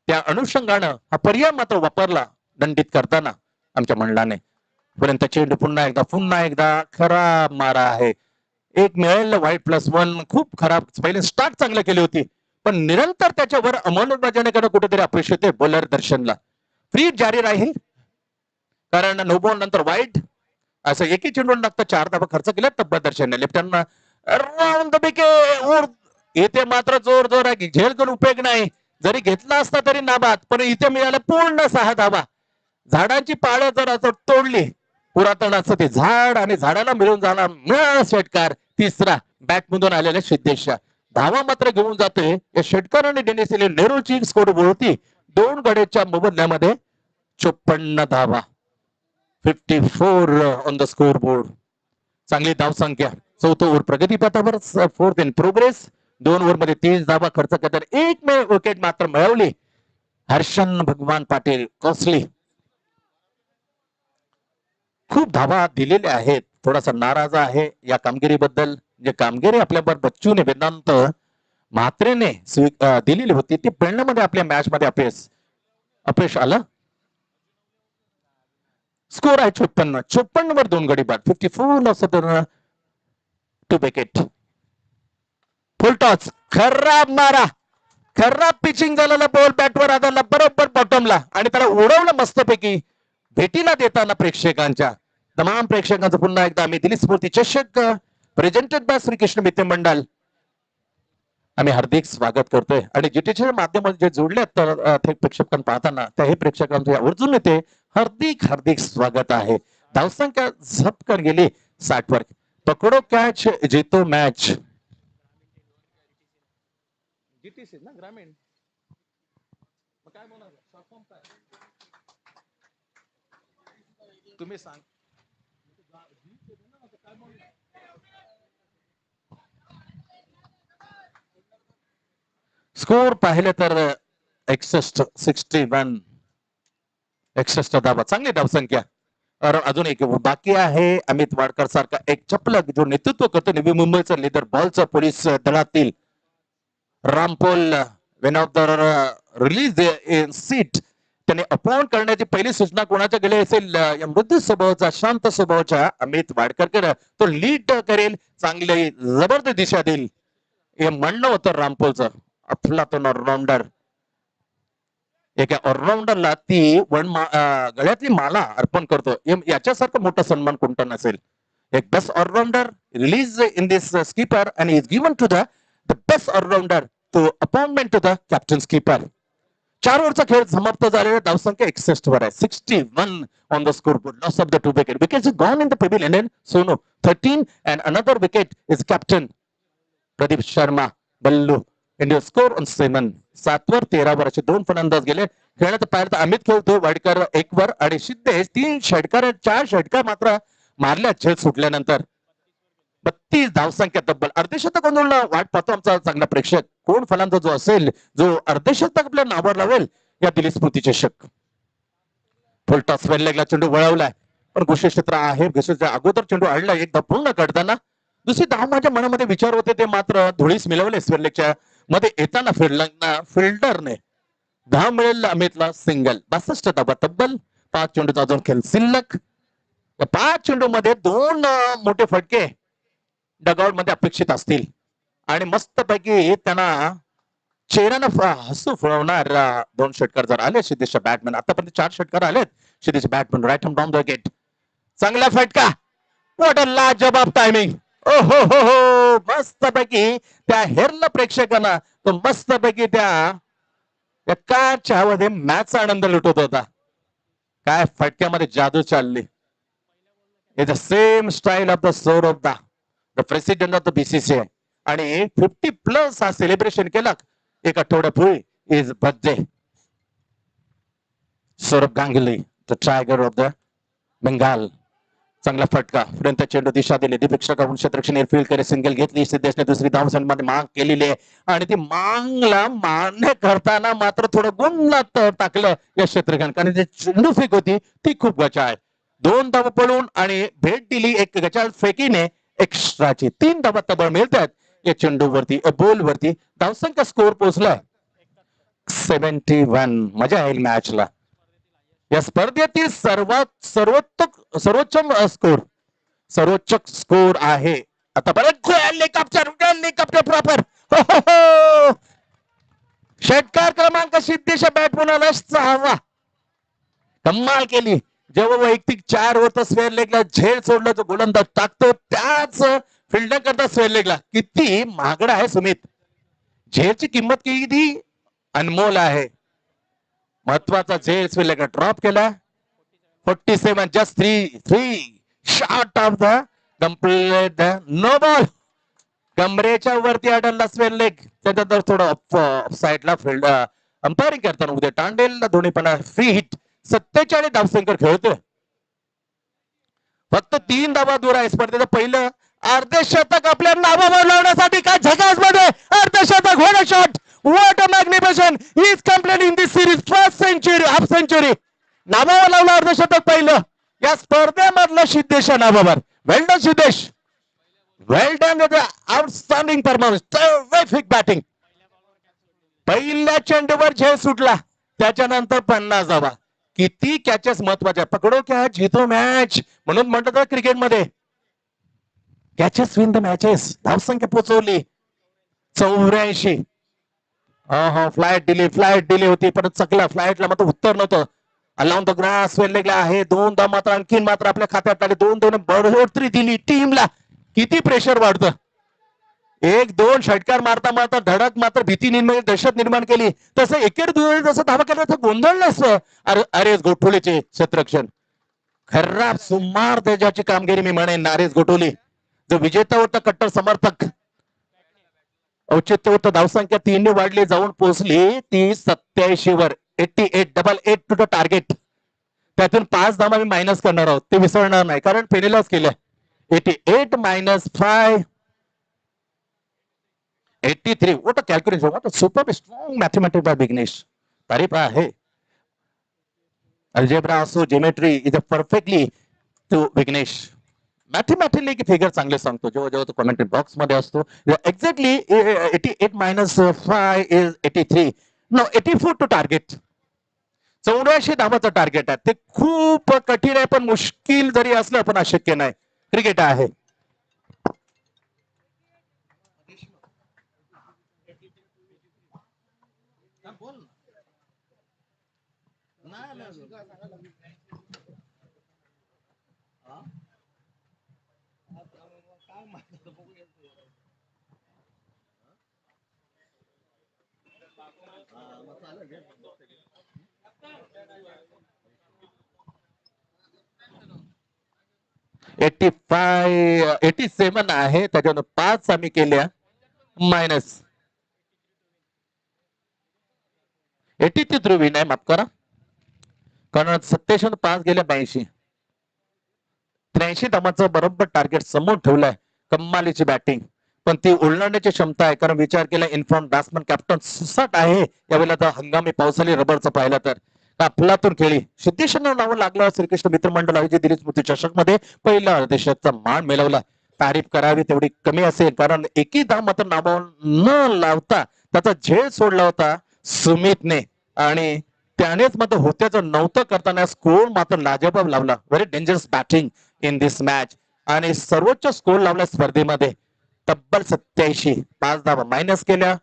त्या अनुषंगानं हा पर्याय मात्र वापरला दंडित करताना आमच्या मंडळाने. पर्यंत चेंडू पुन्हा एकदा खराब मारा आहे. एक मिळालेलं वाईट +1. खूप खराब. पहिले स्टार्ट चांगलं केली होती, पण निरंतर त्याच्यावर अंमलबजावणी करणं कुठेतरी अपेक्षित आहे. बॉलर दर्शनला फ्री जारी राहील, कारण नो बॉल नंतर वाईट असं एकही चेंडू टाकता 4 धावा खर्च केल्या तब्बल दर्शनने. Left hand round the wicket. इथे मात्र जोर आहे. झेल करून उपयोग नाही. जरी घेतला असता तरी नाबाद, पण इथे मिळालं पूर्ण 6 धावा. झाडांची पाळं जर असं तोडली, पुरातन असं ते झाड आणि झाडाला मिळून झाला मिळाला षटकार. तिसरा बॅट मधून आलेल्या सिद्धेशच्या धावा मात्र घेऊन जाते. या षटकाराने डेनिस इलेव्हन नेहरूची स्कोर होती 2 गड्याच्या मोबदल्यामध्ये 54 धावा. 54 ऑन द स्कोर बोर्ड. चांगली धाव संख्या. 4थं ओव्हर प्रगतीपथावर. 4th in progress. 2 ओव्हरमध्ये 30 धावा खर्च करताना एक विकेट मात्र मिळवली हर्षन भगवान पाटील. कॉस्टली. खूप धावा दिलेल्या आहेत. थोडासा नाराज आहे या कामगिरीबद्दल. जे कामगिरी आपल्याबरोबर बच्चूने वेदांत म्हात्रेने दिलेली होती ती पेडण्यामध्ये आपल्या मॅच मध्ये अपयश आलं. स्कोर आहे 54 वर 2 गडी बाद. 54 टू विकेट. फुल टॉस, खराब मारा, खराब पिचिंग झालेला बॉल बॅटवर आदळला बरोबर बॉटमला आणि त्याला उडवलं मस्तपैकी. भेटीला देताना प्रेक्षकांच्या तमाम प्रेक्षकांचं पुन्हा एकदा आम्ही दिलीप स्फूर्ती चषक प्रेझेंटेड बाय श्री कृष्ण मित्र मंडळ आम्ही हार्दिक स्वागत करतोय. आणि जीटीच्या माध्यमातून जे जोडले थेट प्रेक्षकांना पाहताना त्याही प्रेक्षकांचे आवर्जून येते हार्दिक हार्दिक स्वागत आहे. धावसंख्या झपकन गेली 60 वर. पकडो कॅच जीतो मॅच. जीटीसी ना ग्रामीण काय बोला तुम्ही सांग. स्कोर पाहिले तर 61 धावा, चांगली धावसंख्या. अजून एक बाकी आहे अमित वाडकर सारखा एक चपलक जो नेतृत्व करतो नवी मुंबईचा लीडर बॉलचा पोलीस दलातील Rampol Wien of the release in seat त्याने अपॉइंट करण्याची पहिली सूचना कोणाच्या गेली असेल या मृदू स्वभावाचा शांत स्वभावाच्या अमित वाडकर तो लीड करेल, चांगली जबरदस्त दिशा देईल हे म्हणणं होतं रामपोलचं. अफलातून ऑलराऊंडर, एका ऑलराऊंडरला ती गळ्यातली माला अर्पण करतो याच्यासारखं मोठा सन्मान कोणता नसेल. एक best allrounder release in this skipper and is given to the best allrounder to appointment to the captain skipper. 4 ओव्हरचा खेळ समाप्त झालेला, धावसंख्या 61 वर आहे. 61 on the score board. Loss of the 2 wicket. Wickets gone in the pavilion and Sonu 13 and another wicket is captain Pradeep Sharma Ballu. India score on 7. 7 वर 13 वर असे 2 फलंदाज गेले. खेळण्यात पाहिलं तर अमित खेळतो वाडकर 1 वर आणि सिद्धेश 3 षटकार 4 षटकार मात्र मारल्या झेल सुटल्यानंतर. 32 धावसंख्या तब्बल. अर्धशतक वाट पाहतो आमचा चांगला प्रेक्षक. कोण फलंदाज जो असेल जो अर्धशतक आपल्या नावावर लावेल या दिलीप स्मृती चषक. फुल टॉस वेल्लेगला चेंडू वळवलाय पण घोषित क्षेत्र आहे. घोषित अगोदर चेंडू आणला एकदा पूर्ण काढताना. दुसरी धाव माझ्या मनामध्ये विचार होते ते मात्र धुळीस मिळवले. स्वेरलेगच्या मध्ये येताना फिल्डरने धाव मिळेल अमितला सिंगल. 62 धावा तब्बल. 5 चेंडूचा अजून खेळ शिल्लक. 5 चेंडू मध्ये 2 मोठे फटके डगआउट मध्ये अपेक्षित असतील आणि मस्तपैकी त्यांना चेहऱ्यानं हसू फुलवणार 2 षटकार जर आले सिद्धेशच्या बॅटमॅन. आतापर्यंत 4 षटकार आलेत Siddhesh batsman. Right hand down the wicket. चांगला फटका. व्हॉट अ लाजवाब टायमिंग. ओ हो हो हो मस्तपैकी त्या हेरला प्रेक्षकांना तो मस्तपैकी त्या एका चहामध्ये मॅचचा आनंद लुटत होता. काय फटक्यामध्ये जादू चालली. Is the same style of the Saurabh the president of the BCCI. आणि 50+ हा सेलिब्रेशन केला एक आठवड्यापूर्वी. Is birthday Saurabh Ganguly the tiger of the Bengal. चांगला फटका. पर्यंत चेंडू दिशा दिली. दीपेक्षकाकडून क्षेत्ररक्षण फील्ड करे सिंगल घेतली. सिद्धेशने दुसरी धावसंख्येमध्ये माग केलेली आहे आणि ती मागला मान्य करताना मात्र थोडं गुंगलात टाकलं या क्षेत्ररक्षण. कारण जे चेंडू फेक होती ती खूप गचा आहे. 2 धावा पळून आणि भेट दिली एक गचाळ फेकीने एक्स्ट्राची. 3 धावा तबळ मिळतात या चेंडूवरती बॉलवरती. धावसंख्या स्कोर पोहोचला 71. मजा येईल मॅचला. या स्पर्धेतील सर्वोच्च स्कोर आहे आता परत हेलिकॉप्टर प्रॉपर. षटकार क्रमांक सिद्धेश बॅटमॅन 6वा. कमाल केली. जेव्हा वैयक्तिक 4 ओव्हर स्वेअर लेगला झेल सोडला जो गोलंदाज टाकतो त्याच फिल्डिंग करता स्वेअर लेगला. किती महागडा आहे सुमित. झेलची किंमत किती अनमोल आहे. महत्वाचा झेल स्वेअर लेगला ड्रॉप केला. 47 just 3 short of the complete no ball. कमरेच्या वरती आढळला स्वेअर लेग. त्याच्यानंतर थोडं साईडला फील्ड अंपायरिंग करताना उद्या टांडेल दोन्ही पण फ्री हिट. 47 धावसंख्या खेळतोय. फक्त 3 धावा दूर आहे. स्पर्धेचं पहिलं अर्धशतक आपल्या नावावर लावण्यासाठी काय झकास मध्ये अर्धशतक होणं shot. What a magnificent. He is completing this series first century half century. नावावर लावलं अर्धशतक पहिलं या स्पर्धेमधलं सिद्धेश नावावर. Well done Siddhesh. Well done with outstanding performance. Terrific batting. पहिल्या चेंडूवर झेल सुटला, त्याच्यानंतर 50 धावा. किती कॅचेस महत्वाच्या, पकडो कॅच जितो मॅच म्हणून म्हणतात क्रिकेटमध्ये. Catches win the matches. धावसंख्या पोहोचवली 84. हा फ्लाईट डिले होती, पण चकला फ्लाईटला मात्र उत्तर नव्हतं. अलाउन द ग्रास वेल्लेला आहे. 2दा मात्र आणखीन मात्र आपल्या खात्यात आले. 2-2 बढोतरी दिली टीमला. किती प्रेशर वाढतं. 1-2 षटकार मारता मारता धडक मात्र भीती निर्माण, दहशत निर्माण केली. तसं एकेर जसं धावा केला तसं गोंधळ नसतं. अरे गोठोलेचे क्षेत्ररक्षण खराब सुमार त्याची कामगिरी मी म्हणेन. नारेश गोटोली जो विजेता होता, कट्टर समर्थक. औचित्य होतं. धावसंख्या 3 ने वाढली, जाऊन पोहोचली ती 87 वर. 88 टू द टार्गेट. त्यातून 5 धावा मी मायनस करणार आहोत, ते विसरणार नाही, कारण पेनेलाच केलं. 88 minus 5 83. What a calculation, what a super strong mathematics by Vighnesh. तारीफ आहे. अल्जेब्रा असो, geometry is a perfectly to Vighnesh. Mathematically figure चांगले सांगतो जेव्हा जेव्हा तो कमेंट बॉक्स मध्ये असतो. Exactly 88 minus 5 is 83. No 84 to target. 84 धावाचं टार्गेट आहे. ते खूप कठीण आहे, पण मुश्किल जरी असलं पण अशक्य नाही. क्रिकेट आहे. एटी 87 आहे, त्याच्यानं 5 आम्ही केल्या मायनस. 83 ध्रुवी नाही, माफ करा, कारण 27 5 गेल्या 82. 83 धावांचं बरोबर टार्गेट समोर ठेवलंय. कम्मालीची बॅटिंग, पण ती ओलांडण्याची क्षमता आहे, कारण विचार केला इन्फ्रॉन्ट बॅट्समन कॅप्टन सुसाट आहे यावेळेला. तर हंगामी पावसाळी रबरचं पाहिलं तर अफलातून खेळी. सिद्धेशांना नाव लागलं श्रीकृष्ण मित्रमंडळ आयोजित दिल्ली स्मृती चषक मध्ये पहिला देशाचा मान मिळवला. तारीफ करावी तेवढी कमी असेल, कारण एकही धाव मात्र नाव न लावता त्याचा झेल सोडला होता सुमितने, आणि त्यानेच मात्र होत्याचं नव्हतं करताना स्कोर मात्र लाजवाब लावला. Very dangerous batting in this match, आणि सर्वोच्च स्कोर लावला स्पर्धेमध्ये तब्बल 87. 5 धावा मायनस केल्या.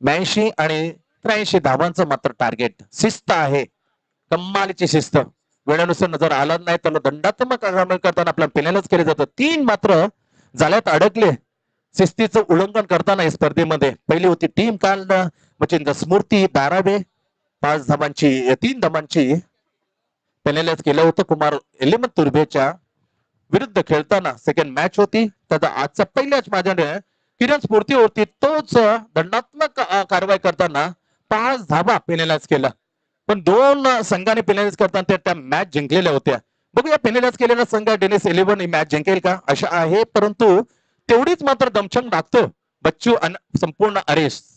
82 आणि 83 धावांचं मात्र टार्गेट. शिस्त आहे, कम्मालीची शिस्त. वेळेनुसार नजर आला नाही तर दंडात्मक कारवाई करताना आपल्या पेनलच केले जातं. 3 मात्र जाळ्यात अडकले शिस्तीचं उल्लंघन करताना या स्पर्धेमध्ये. पहिली होती टीम काल मचिंद्र स्मृती 12 5 धावांची 3 धावांची पेनलच केलं होतं. कुमार एलिमन तुर्बेच्या विरुद्ध खेळताना सेकंड मॅच होती. त्याचा आजचा पहिल्याच माझ्याने किरण स्फूर्ती होती, तोच दंडात्मक कारवाई करताना 5 धावा पेनलाइज केला. पण 2 संघाने पेनलाइज करताना त्या मॅच जिंकलेल्या होत्या. बघूया पेनलाइज केलेला संघ डेनिस 11 ही मॅच जिंकेल का, अशा आहे. परंतु तेवढीच मात्र दमछंग लागतो. बच्चू संपूर्ण अरेस्ट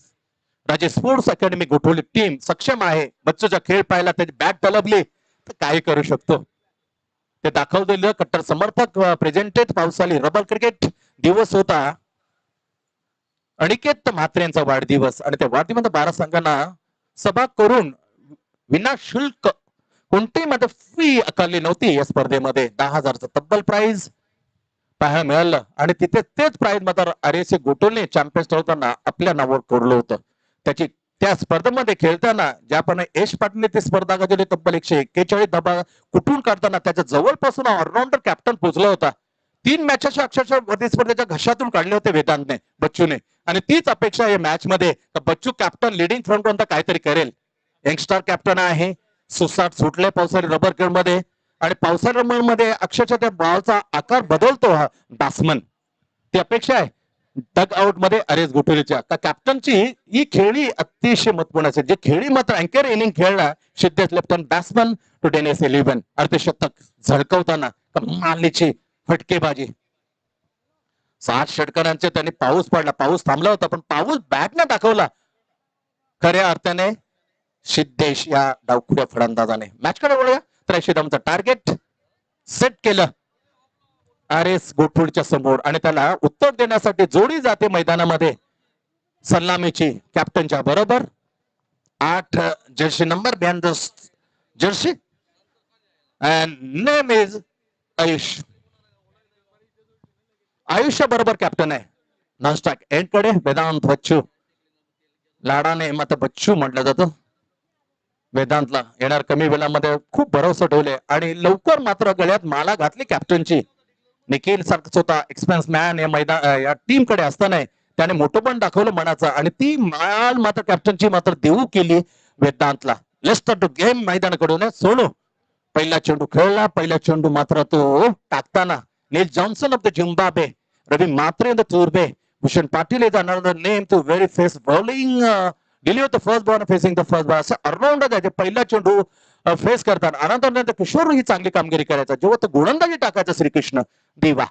राजे स्पोर्ट्स अकॅडमी गोठवली टीम सक्षम आहे. बच्चूचा खेळ पाहिला, त्याची बॅट तलबली तर काय करू शकतो ते दाखवलेलं. कट्टर समर्थक प्रेझेंटेड पावसाळी रबर क्रिकेट दिवस होता. अनिकेत म्हात्रेंचा वाढदिवस, आणि त्या वाढदिवसामध्ये 12 संघांना सभा करून विनाशुल्क कोणतीही मध्ये फी आकारली नव्हती. या स्पर्धेमध्ये 10,000चं तब्बल प्राइज पाहायला मिळालं, आणि तिथे तेच प्राइज मात्र आरएसी गोटोलने चॅम्पियन्स ठरवताना आपल्या नावावर कोरलं होतं. त्याची त्या स्पर्धेमध्ये खेळताना ज्याप्रमाणे यश पाटणे ते स्पर्धा गाजवली, तब्बल 141 धावा कुठून काढताना त्याच्या जवळपासून ऑलराऊंडर कॅप्टन पोहोचला होता. 3 मॅचेसच्या अक्षरशः स्पर्धेच्या घशातून काढले होते वेदांतने, बच्चूने, आणि तीच अपेक्षा या मॅच मध्ये बच्चू कॅप्टन लिडिंग फ्रंट कोणता काहीतरी करेल. यंगस्टर कॅप्टन आहे. सुसाट सुटले पावसाळी रबर खेळ मध्ये, आणि पावसाळी रबर मध्ये अक्षरशः त्या बॉलचा आकार बदलतो हा बॅट्समन. ती अपेक्षा आहे डग आउट मध्ये अरेस गोठोलीच्या. कॅप्टनची ही खेळी अतिशय महत्वपूर्ण असेल. जे खेळी मात्र अँकर इनिंग खेळला Siddhesh left hand batsman to Dennis 11 अर्धशतक झळकवताना कमालीची फटकेबाजी. 7 षटकारांचे त्यांनी पाऊस पडला, पाऊस थांबला होता, पण पाऊस बॅटने दाखवला खऱ्या अर्थाने सिद्धेश या डावखुड्या फलंदाजाने. मॅच कडे वळूया. 83 धावांचं टार्गेट सेट केलं आर एस गोठोडच्या समोर, आणि त्याला उत्तर देण्यासाठी जोडी जाते मैदानामध्ये. सलामीची कॅप्टनच्या बरोबर 8 Jersey number behind the Jersey and name is Ayush. आयुष्य बरोबर कॅप्टन आहे. नॉनस्टॉक एंड कडे वेदांत बच्चू, लाडाने मात्र बच्चू म्हटलं जातं. वेदांतला येणार कमी वेळामध्ये खूप भरोसा ठेवले आणि लवकर मात्र गळ्यात माला घातली कॅप्टनची. निखिल सारखंच होता एक्सपिरियन्स मॅन या मैदान या टीम कडे असताना त्याने मोठं पण दाखवलं मनाचं आणि ती माल मात्र कॅप्टनची मात्र देऊ केली वेदांतला. लेट्स टू गेम मैदानाकडून सोडू. पहिला चेंडू खेळला. पहिला चेंडू मात्र तो टाकताना Neil Johnson of the Zimbabwe, Ravi Matre the Turbe, Bhushan Patil is another name to very fast bowling deliver the first ball facing the first ball. असं अराउंड आहे पहिला चेंडू फेस करताना अनंतर किशोर ही चांगली कामगिरी करायचा. जेव्हा तो गोलंदाजी टाकायचा श्रीकृष्ण दिवा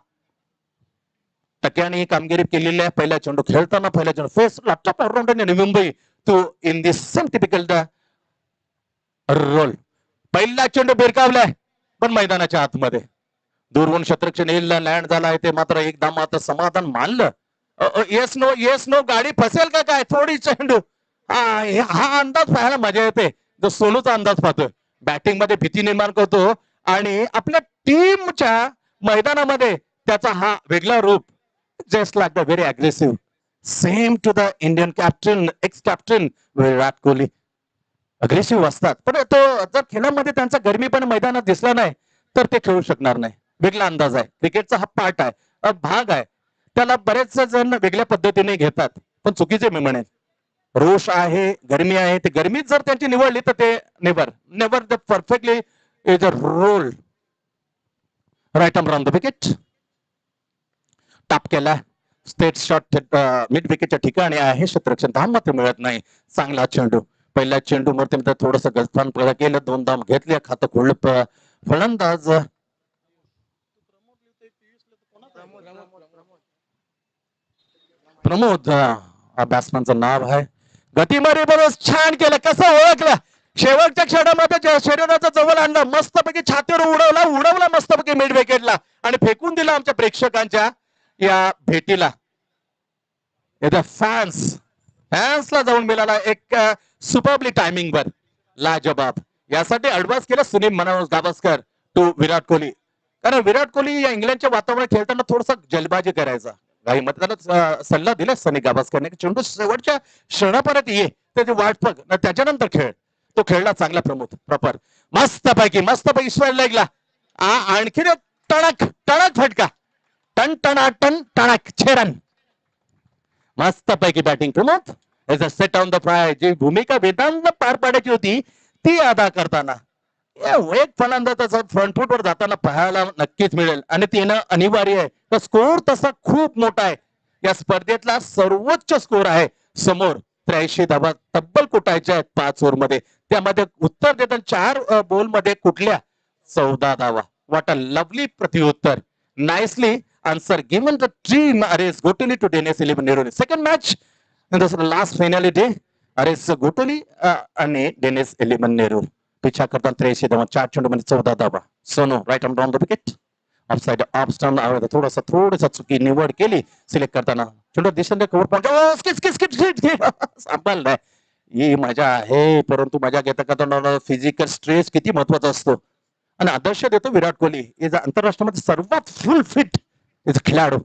टक्क्याने ही कामगिरी केलेली आहे. पहिला चेंडू खेळताना पहिला चेंडू face top allrounder Mumbai to in this same typical the role. पहिला चेंडू भिरकावलाय पण मैदानाच्या आतमध्ये दूरवरून शत्रक्षण लँड झालाय. ते मात्र एकदा मात्र समाधान मानलं. येस नो गाडी फसेल का काय थोडी चेंडू. हा अंदाज पाहायला मजा येते जो सोनूचा अंदाज पाहतो. बॅटिंग मध्ये भीती निर्माण करतो आणि आपल्या टीमच्या मैदानामध्ये त्याचा हा वेगळा रूप just like the very aggressive same to the Indian captain ex captain Virat Kohli. Aggressive असतात पण तो जर खेळामध्ये त्यांचा गरमी पण मैदानात दिसला नाही तर ते खेळू शकणार नाही. वेगळा अंदाज आहे. क्रिकेटचा हा पार्ट आहे, भाग आहे. त्याला बरेच जण वेगळ्या पद्धतीने घेतात पण चुकीचे मी म्हणेन. रोष आहे, गरमी आहे. ते गरमीत जर त्यांची निवडली तर ते never the perfectly is a role right arm round the wicket. टाप केला स्टेट शॉट मिड विकेटच्या ठिकाणी आहे. क्षेत्ररक्षण धाम मात्र मिळत नाही. चांगला चेंडू पहिल्या चेंडू मध्ये थोडस गलफान केलं. 2 धाम घेतले. खातं खोडलं फलंदाज प्रमोद बॅट्समॅनचं नाव आहे. गतीमध्ये बरोबर छान केलं. कसं ओळखलं शेवटच्या क्षणामध्ये शरीराचा जवळ आणलं. मस्तपैकी छातीवर उडवला मस्तपैकी मिड विकेटला आणि फेकून दिला आमच्या प्रेक्षकांच्या या भेटीला. फॅन्सला जाऊन मिळाला एक सुपरबली टायमिंग वर लाजबाब. यासाठी ऍडव्हान्स केला सुनील मनोज गावस्कर टू विराट कोहली. कारण विराट कोहली या इंग्लंडच्या वातावरणात खेळताना थोडासा जलबाजी करायचा. काही मग त्याला सल्ला दिला सनी गावस्करने की चेंडू शेवटच्या क्षणापर्यंत ये त्याची वाट बघ त्याच्यानंतर खेळ. तो खेळला चांगला प्रमोद प्रॉपर मस्तपैकी स्वेल लेगला. आणखीन एक टणक फटका टन टणक 6 रन. मस्तपैकी batting Pramod as a set on the प्राय. जी भूमिका वेदांत पार पाडायची होती ती अदा करताना एक फलंदाजाचा फ्रंट फुटवर जाताना पाहायला नक्कीच मिळेल आणि ते येणं अनिवार्य आहे. तर स्कोर तसा खूप मोठा आहे. या स्पर्धेतला सर्वोच्च स्कोर आहे समोर. 83 धावा तब्बल कुटायच्या आहेत 5 ओव्हरमध्ये. त्यामध्ये उत्तर देताना 4 बॉल मध्ये कुठल्या 14 धावा. व्हॉट अ लवली प्रत्युत्तर. Nicely answer given the team RS Gotuli to Dennis 11 Nehru. Second match last final day RS Gotuli आणि डेनिस 11 नेहरू. पिछा करताना 83 धावा 4 चेंडूमध्ये 14 धावा. Sonu right arm down the wicket offside off stump. थोडासा चुकी निवड केली सिलेक्ट करताना. चेंडू दिसले कव्हर पॉइंट सांभाळलाय. ही मजा आहे परंतु मजा घेता करताना फिजिकल स्ट्रेस किती महत्वाचा असतो आणि आदर्श देतो विराट कोहली. इज आंतरराष्ट्रामध्ये सर्वात फुल फिट इज खेळाडू.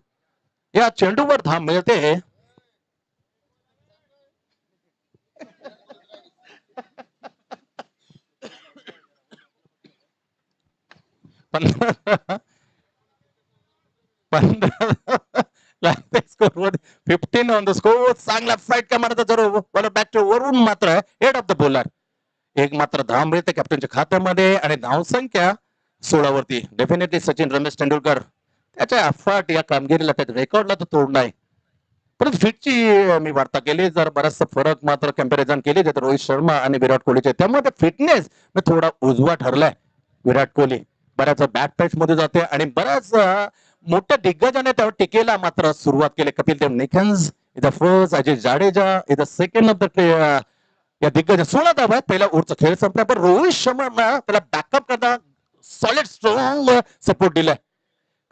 या चेंडूवर धाम मिळते. Score 15 on the score. चांगला फाईट का मारता जरूर बॅक टू वरून मात्र हेड ऑफ द बॉलर. एक मात्र धाव मिळते कॅप्टनच्या खात्यामध्ये आणि धावसंख्या 16 वरती. डेफिनेटली सचिन रमेश तेंडुलकर त्याच्या अफाट या कामगिरीला त्याच्या रेकॉर्डला तर तोड नाही. परंतु फिटची मी वार्ता केली जर बराचसा फरक मात्र कम्पॅरिझन केली तर रोहित शर्मा आणि विराट कोहलीचे. त्यामुळे फिटनेस थोडा उजवा ठरलाय. विराट कोहली बऱ्याच बॅक पॅच मध्ये जाते आणि बऱ्याच मोठ्या दिग्गजाने त्यावर टिकेला मात्र सुरुवात केली. कपिल देव निखन्स इथं फर्स्ट, अजय जाडेजा इथं सेकंड ऑफ द या दिग्गज 16 धावा आहेत. पहिला ओव्हरचा खेळ संपला पण रोहित शर्मा त्याला बॅकअप करता सॉलिड स्ट्रॉंग सपोर्ट दिलाय.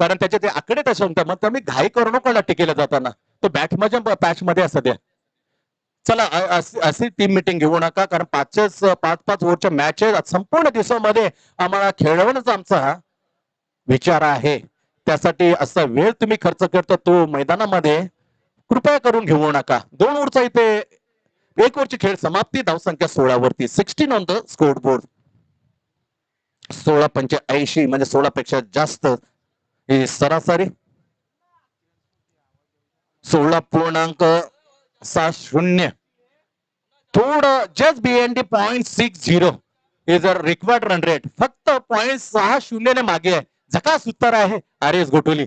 कारण त्याचे ते आकडे तसे होते मग तुम्ही घाई करू नको टिकेला जाताना. तो बॅट मध्ये पॅच मध्ये असं द्या चला अशी टीम मिटिंग घेऊ नका, कारण पाच पाच ओव्हरच्या मॅचेस संपूर्ण दिवसामध्ये आम्हाला खेळवणच आमचा विचार आहे. त्यासाठी असा वेळ तुम्ही खर्च करतो तो मैदानामध्ये कृपया करून घेऊ नका. 2 ओव्हरचा इथे 1 ओव्हरची खेळ समाप्ती, धावसंख्या 16 वरती, 16 ऑन द स्कोर बोर्ड. 16 85 म्हणजे 16 पेक्षा जास्त ही सरासरी. 16.60 थोडं जस्ट बिएनडी 0.60 is a required run rate. फक्त 0.60 ने मागे आहे. झकास उत्तर आहे आर एस गोटोली.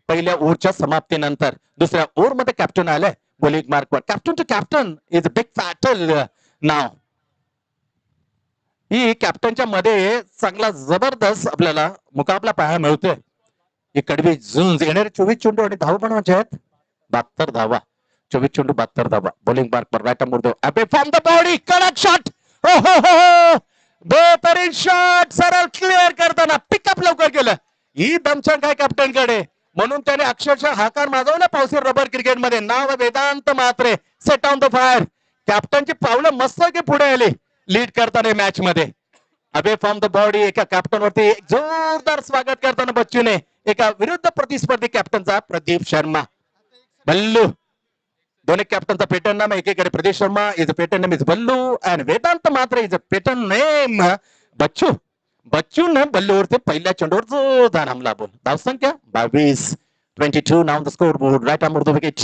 पहिल्या ओव्हरच्या समाप्तीनंतर दुसऱ्या ओव्हर मध्ये कॅप्टन आलाय बॉलिंग मार्कवर. Captain to captain is a big battle नाव. ही कॅप्टनच्या मध्ये चांगला जबरदस्त आपल्याला मुकाबला पाहायला मिळतोय. ही कडवी झुंज येणारे 24 चेंडू आणि धावा बनवायचे आहेत 72 धावा. 24 चेंडू 72 धावा. बॉलिंग मार्क पर राईट मुर्दो अबे फ्रॉम द बॉडी कडक शॉट. हो हो हो बेहतरीन शॉट. सरळ क्लिअर करताना पिकअप लवकर केलं. ही दमछाक आहे कॅप्टन कडे, म्हणून त्याने अक्षरशः हाकार माजवला पावसी रबर क्रिकेट मध्ये. नाव Vedant Mhatre. Set on the fire. कॅप्टनची पावलं मस्त की पुढे आली लीड करताना मॅच मध्ये. अबे फ्रॉम द बॉडी एका कॅप्टन वरती जोरदार स्वागत करताना बच्चूने एका विरुद्ध प्रतिस्पर्धी कॅप्टनचा प्रदीप शर्मा. बल्लू दोन्ही कॅप्टनचा पेटर्न नाम एकेकडे Pradeep Sharma is a pattern name is Ballu and Vedant Mhatre is a pattern name Bacchu. Bacchu ने बल्लूवरती पहिल्या चेंडूवर जोरदार हमला बोल. धावसंख्या 22. 22 now the score board. Right arm the wicket.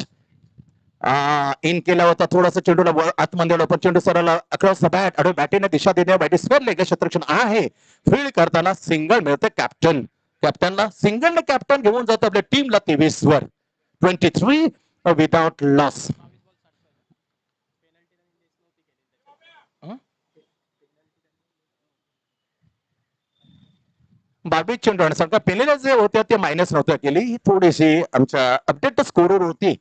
In केला होता थोडासा चेंडूला आतमध्ये पण चेंडू सरळ अक्रॉस द बॅट अडो बॅटीने दिशा देण्या बॅटी स्पेअर क्षेत्ररक्षण आहे. फील्ड करताना सिंगल मिळते कॅप्टन. कॅप्टनला सिंगलने कॅप्टन घेऊन जातो आपल्या टीमला 23 वर. 23 विदाउट लॉस. बावीस चेंडू आणि सगळं पेलेल्या जे होत्या ते मायनस नव्हत्या केली. ही थोडीशी आमच्या अपडेट स्कोरवर होती.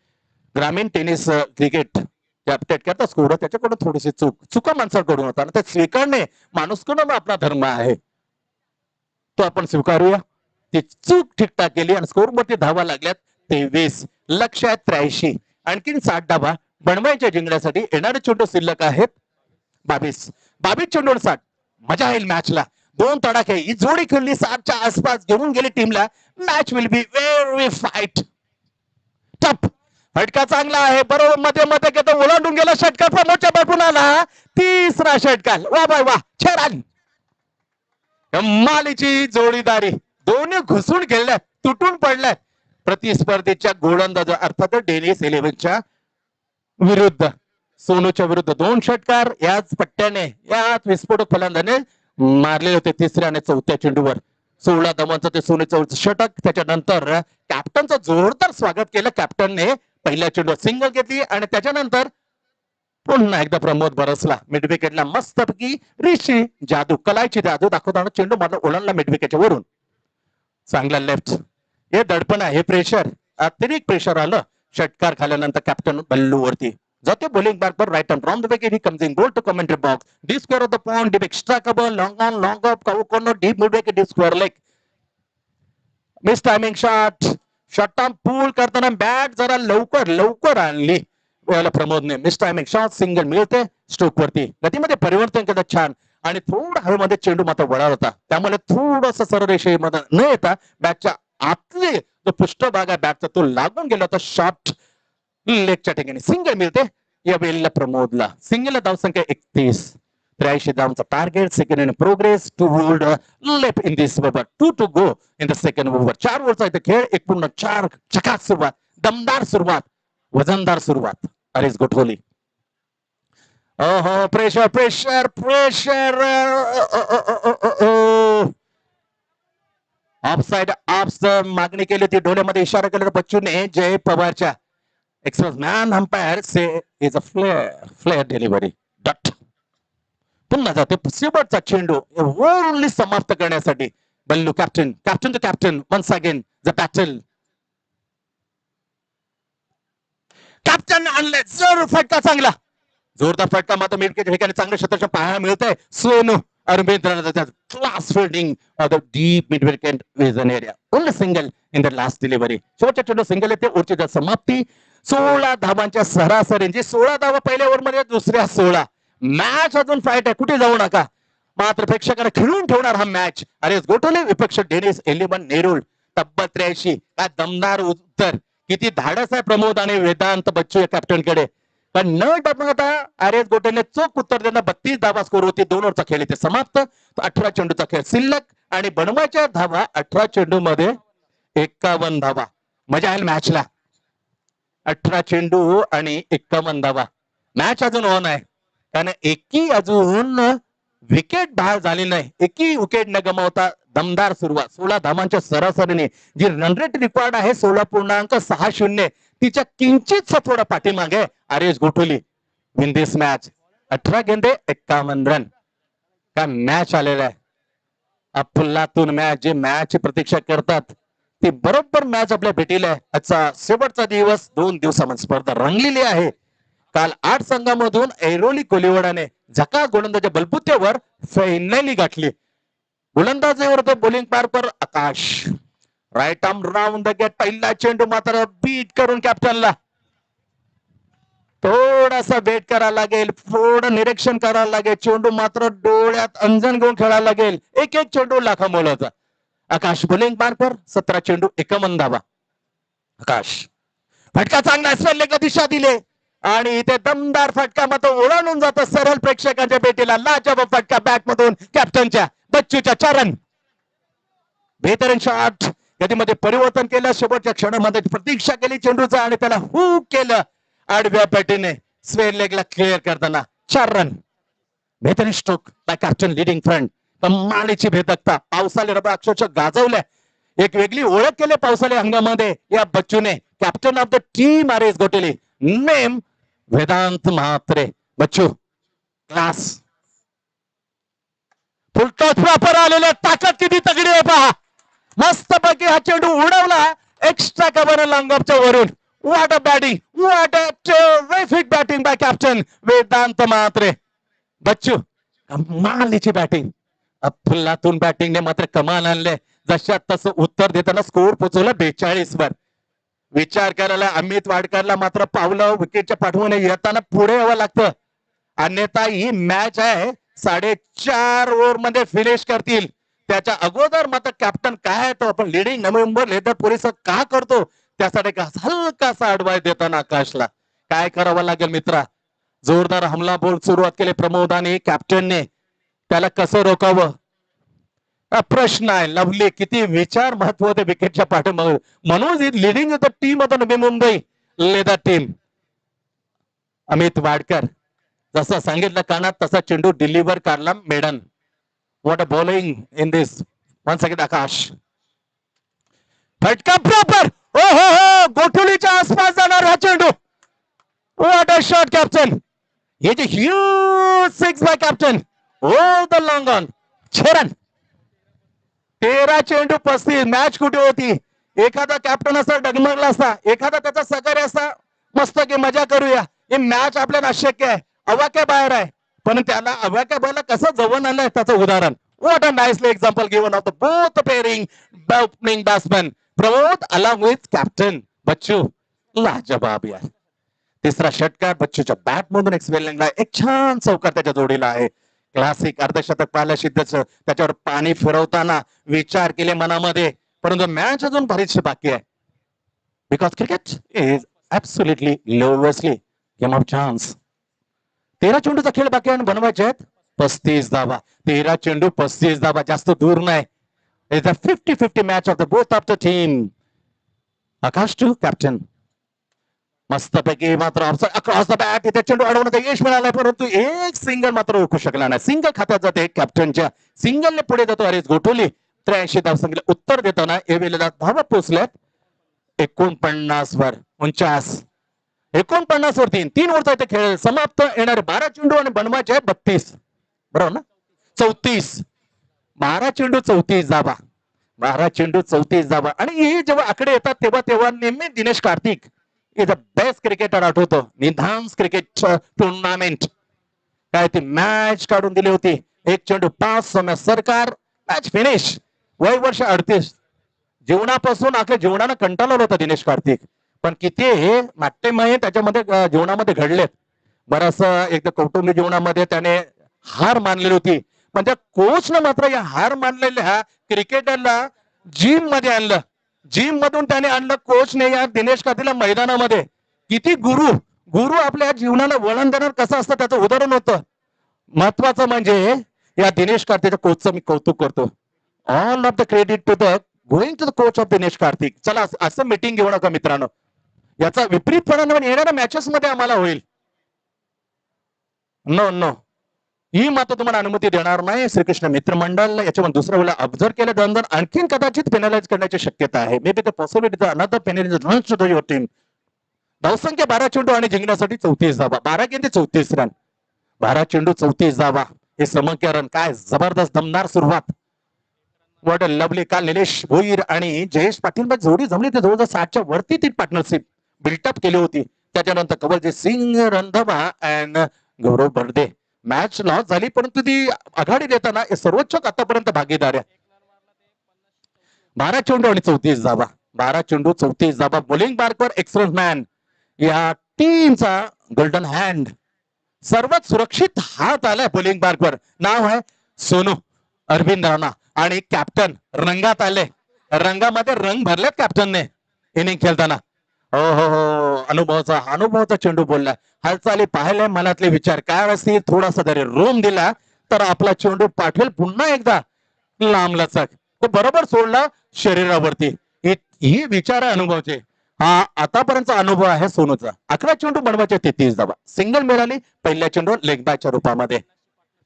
ग्रामीण टेनिस क्रिकेट अपडेट करता स्कोर त्याच्याकडून थोडीशी चुका माणसाकडून होता. ते स्वीकारणे माणूसकडून आपला धर्म आहे, तो आपण स्वीकारूया. ती चूक ठीकठाक केली आणि स्कोर मध्ये धावा लागल्यात 23. लक्ष आहेत 83. आणखीन 60 धावा बनवायच्या जिंकण्यासाठी. येणारे चेंडू शिल्लक आहेत 22. 22 चेंडू 60. मजा येईल मॅचला. 2 तडाखे ही जोडी खेळली 60च्या आसपास घेऊन गेली टीमला. Match will be very fight tough. फटका चांगला आहे बरोबर मध्ये मध्ये घेतो ओलांडून गेला. षटकार प्रमोदच्या बाजून आला. 3रा षटकार. वा बाय वा 6 रन. मालीची जोडीदारी दोन्ही घुसून खेळल्यात तुटून पडल्यात प्रतिस्पर्धीच्या गोलंदाज अर्थात डेनिस इलेव्हनच्या विरुद्ध. सोनूच्या विरुद्ध 2 षटकार याच पट्ट्याने याच विस्फोटक फलंदाने मारले होते 3ऱ्या आणि 4थ्या चेंडूवर. 16 धावांचं ते सोनूचं षटक. त्याच्यानंतर कॅप्टनचं जोरदार स्वागत केलं. कॅप्टनने पहिल्या चेंडूवर सिंगल घेतली आणि त्याच्यानंतर पुन्हा एकदा प्रमोद बरसला मिड विकेटला. मस्तपैकी ऋषी जादू कलायची जादू दाखवताना चेंडू मारला ओलांडला मिड विकेटच्या वरून. चांगला लेफ्ट. हे दडपण आहे, हे प्रेशर, अतिरिक्त प्रेशर आलं षटकार खाल्यानंतर कॅप्टन बल्लू वरती जाते. बॉलिंग बॅक पर right hand from the wicket he comes in goal to commentary box. The square of the point deep extra cover long on long off cow corner deep mid wicket the square leg. Miss timing shot. Short term pull करताना bat जरा लवकर आणली प्रमोदने. Miss timing shot. Single मिळते stroke वरती. गतीमध्ये परिवर्तन केलं छान आणि थोडं हवेमध्ये चेंडू मात्र वळा होता, त्यामुळे थोडस सरळ रेषेमध्ये न येता बॅटच्या आतले जो पृष्ठभाग आहे बॅटचा तो लागून गेला होता. शॉट लेगच्या ठिकाणी सिंगल मिळते या वेळेला प्रमोदला. सिंगलला धावसंख्या 31. 83 धावांचा target. Second in progress. 2 hold left in this over. 2 to go in the second over. 4 ओव्हरचा इथे खेळ. एक पूर्ण 4 चकाक सुरुवात. दमदार सुरुवात. वजनदार सुरुवात. आर.एस. गोठवली. ओहो pressure pressure pressure. Offside off मागणी केली होती. डोळ्यामध्ये इशारा केला बच्चूने जय पवारच्या. Express man umpire say is a flare delivery. Dot. पुन्हा जाते शेवटचा चेंडू ओनली समाप्त करण्यासाठी. Ballu captain to captain once again the battle. Captain आणले जरूर फटका चांगला. जोरदार फटका मात्र मिडकेच्या ठिकाणी चांगलं क्षेत्ररक्षण पाहायला मिळतंय. Sonu Arvind class fielding of the deep mid wicket विजन area. Only single in the last delivery. शेवटच्या चेंडू सिंगल येते. ओरची समाप्ती 16 धावांच्या सरासरीची 16 धावा पहिल्या ओव्हरमध्ये, दुसऱ्या 16. मॅच अजून फाईट आहे, कुठे जाऊ नका. मात्र प्रेक्षकांना खिळून ठेवणार हा मॅच. अरे गोठवले विपक्ष डेनिस एलिमन नेरुल. तब्बल 83. काय दमदार उत्तर, किती धाडस आहे प्रमोद आणि वेदांत बच्चू या कॅप्टनकडे. पण न डबता आर एस गोटेने चोख उत्तर देणं. 32 धावा स्कोर होती. 2 ओव्हरचा खेळ इथे समाप्त. 18 चेंडूचा खेळ शिल्लक आणि बनवायच्या धावा 18 चेंडू मध्ये 51 धावा. मजा येईल मॅचला. 18 चेंडू आणि 51 धावा. मॅच अजून ऑन आहे, कारण एकही अजून विकेट बाहेर झाली नाही. एकही विकेट न गमावता दमदार सुरुवात. 16 धावांच्या सरासरीने जी रन रेट रिकॉर्ड आहे 16.60, तिच्या किंचित थोडा पाठीमागे R S Gotholi win this match. 18 गेंदे 51 रन. का मॅच आलेला आहे. अफलातून मॅच. जे मॅच प्रतीक्षा करतात ती बरोबर मॅच आपल्या भेटीला आहे. आजचा शेवटचा दिवस. 2 दिवसामध्ये स्पर्धा रंगलेली आहे. काल 8 संघामधून ऐरोली कोलिवाडाने झकास गोलंदाच्या बलबुत्यावर फायनली गाठली. गोलंदाजीवर तो बॉलिंग पार पर Akash. Right arm round the gate. पहिला चेंडू मात्र बीट करून कॅप्टनला थोडासा वेट करायला लागेल, थोडं निरीक्षण करायला लागेल. चेंडू मात्र डोळ्यात अंजन घेऊन खेळायला लागेल. एक एक चेंडू लाखा मोलाचा. आकाश बॉलिंग पार पर. 17 चेंडू 51 धावा. आकाश फटका चांगला स्पेलला दिशा दिले आणि इथे दमदार फटका मात्र ओळानून जातं सरळ प्रेक्षकांच्या भेटीला. लाजवाब फटका बॅट मधून कॅप्टनच्या बच्चूच्या 4 रन. बेहतरीन शॉट. कधीमध्ये परिवर्तन केलं. शेवटच्या क्षणामध्ये प्रतीक्षा केली चेंडूचा आणि त्याला हुक केलं आडव्या पॅटीने स्क्वेअर लेगला क्लिअर करताना. 4 रन. बेहतरीन stroke bye captain leading front. कमालीची भेदकता. पावसाले रबर अक्षरशः गाजवल्या. एक वेगळी ओळख केली पावसाळ्या हंगामामध्ये या बच्चूने. Captain of the team R S Goteli. Name Vedant Mhatre. Bacchu class. Full toss proper आलेले. ताकद किती तगडी आहे पहा. मस्त पैकी हा चेंडू उडवला एक्स्ट्रा कव्हर लॉंगऑफच्या वरून. What a batting. What a terrific batting by captain Vedant Mhatre. बच्चू कमालीची बॅटिंग. अफलातून बॅटिंगने मात्र कमाल आणले. जशात तसं उत्तर देताना स्कोर पोहोचवला 42 वर. विचार करायला अमित वाडकरला मात्र पावलं विकेटच्या पाठवून येताना पुढे यावं लागतं. अन्यथा ही मॅच आहे 4.5 ओव्हर मध्ये फिनिश करतील. त्याच्या अगोदर मात्र कॅप्टन काय तो आपण लिडिंग नोव्हेंबर लेदर पुरेसं का करतो त्यासाठी हलकासा अडवाइस देताना आकाशला काय करावं लागेल मित्रा. जोरदार हमला बोल सुरुवात केली प्रमोदाने. कॅप्टनने त्याला कसं रोखावं प्रश्न आहे. लवली किती विचार महत्व होते विकेटच्या पाठीमागे. म्हणून leading the team of Navi Mumbai leather team. Amit Wadkar जसं सांगितलं कानात तसा चेंडू डिलिव्हर करला maiden. What a bowling in this. Once again Akash. फटका प्रॉपर. हो हो हो गोठुलीच्या आसपास जाणार हा चेंडू. What a shot captain. हे जे ह्यूज 6 बाय कॅप्टन. ओ द लॉंग ऑन. 6 रन. 13 चेंडू 35. मॅच कुठे होती. एखादा कॅप्टन असा डगमगला असता, एखादा त्याचा सहकारी असता मस्त की मजा करूया. हे मॅच आपल्याला अशक्य आहे. अवाक्या बाहेर आहे. पण त्याला अवाक्या बाहेरला कसं जवळ आणलंय त्याचं उदाहरण. What a nicely example given of the both pairing opening batsman Pramod along with captain Bachchu. लाजवाब यार. तिसरा षटकार बच्चूच्या बॅट मधून एक छान चौकार त्याच्या जोडीला आहे. क्लासिक अर्धशतक पाहायला सिद्धच. त्याच्यावर पाणी फिरवताना विचार केले मनामध्ये, परंतु मॅच अजून बरीचशी बाकी आहे. Because cricket is absolutely lowestly game of chance. 13 चेंडूचा खेळ बाकी आहे. बनवायचे आहेत 35 धावा. 13 चेंडू 35 धावा. जास्त दूर नाही. Is a 50-50 match of the both of the team. Akash to captain. मस्तपैकी मात्र अक्रॉस द बॅट. इथे चेंडू अडवण्याचं यश मिळालंय, परंतु एक सिंगल मात्र ओळखू शकला नाही. सिंगल खात्यात जाते कॅप्टनच्या. सिंगलने पुढे जातो आर एस गोठोली. 83 धावसंख्येला उत्तर देताना एवेलेला धावा पोहोचल्यात 49 वर. 49 वर 3 ओव्हरचा इथे खेळ समाप्त. येणारे 12 चेंडू आणि बनवायचे 32. बरोबर ना. 34. 12 चेंडू 34 धावा. 12 चेंडू 34 धावा. आणि हे जेव्हा आकडे येतात तेव्हा नेहमी Dinesh Karthik is a best cricketer आठवतो. निधान्स क्रिकेट टुर्नामेंट काय ती मॅच काढून दिली होती. 1 चेंडू 5 सौम्य सरकार. Match finish. वय वर्ष 38. जीवनापासून आपल्या जीवनानं कंटाळला होता दिनेश कार्तिक, पण किती हे नाट्यमय त्याच्यामध्ये जीवनामध्ये घडलेत. बरंच एकदा कौटुंबिक जीवनामध्ये त्याने हार मानलेली होती, पण त्या कोचनं मात्र या हार मानलेल्या क्रिकेटरला जिम मध्ये आणलं. जिम मधून त्याने आणलं कोचने या दिनेश कार्तिकला मैदानामध्ये. किती गुरु गुरु आपल्या जीवनाला वळण देणार कसं असतं त्याचं उदाहरण होतं. महत्वाचं म्हणजे या दिनेश कार्तिकच्या कोचचं मी कौतुक करतो. All of the credit to the going to the coach of Dinesh Karthik. चला असं मीटिंग घेऊ नका मित्रांनो, याचा विपरीत परिणाम येणाऱ्या मॅचेस मध्ये आम्हाला होईल. नो नो, ही मात्र तुम्हाला अनुमती देणार नाही. श्रीकृष्ण मित्रमंडळ याच्यामध्ये दुसऱ्या वेळेला ऑब्झर्व केलं नंतर आणखीन कदाचित पेनलाइज करण्याची शक्यता आहे. Maybe the possibility another penalise runs to your team. धावसंख्या 12 चेंडू आणि जिंकण्यासाठी 34 धावा. 12 गेंदे 34 रन, 12 चेंडू 34 धावा. हे समंक्य रन, काय जबरदस्त दमदार सुरुवात. What a lovely. काल निलेश भोईर आणि जयेश पाटील जोडी जमली ते जवळजवळ 60च्या वरती ती पार्टनरशिप बिल्टअप केली होती. त्याच्यानंतर Kawaljeet Singh, Randhawa and Gaurav Barde. Match loss झाली परंतु ती आघाडी देताना सर्वोच्च आतापर्यंत भागीदार आहे. 12 चेंडू आणि 34 धावा. 12 चेंडू 34 धावा. बॉलिंग मार्कवर एक्सलंट मॅन. या टीमचा गोल्डन हँड, सर्वात सुरक्षित हात आलाय बॉलिंग मार्कवर. नाव आहे सोनू अरविंद राणा आणि कॅप्टन रंगात आले. रंगामध्ये रंग भरलेत कॅप्टनने इनिंग खेळताना. हो हो हो, अनुभवाचा चेंडू बोलला. हालचाली पाहिले, मनातले विचार काय असतील. थोडासा जरी रोम दिला तर आपला चेंडू पाठवेल पुन्हा एकदा लांब लचक. तो बरोबर सोडला शरीरावरती. ही विचार आहे अनुभवाचे. हा आतापर्यंतचा अनुभव आहे सोनूचा. 11 चेंडू बनवायचे 33 धावा. सिंगल मिळाली पहिल्या चेंडू लेग बायच्या रूपामध्ये.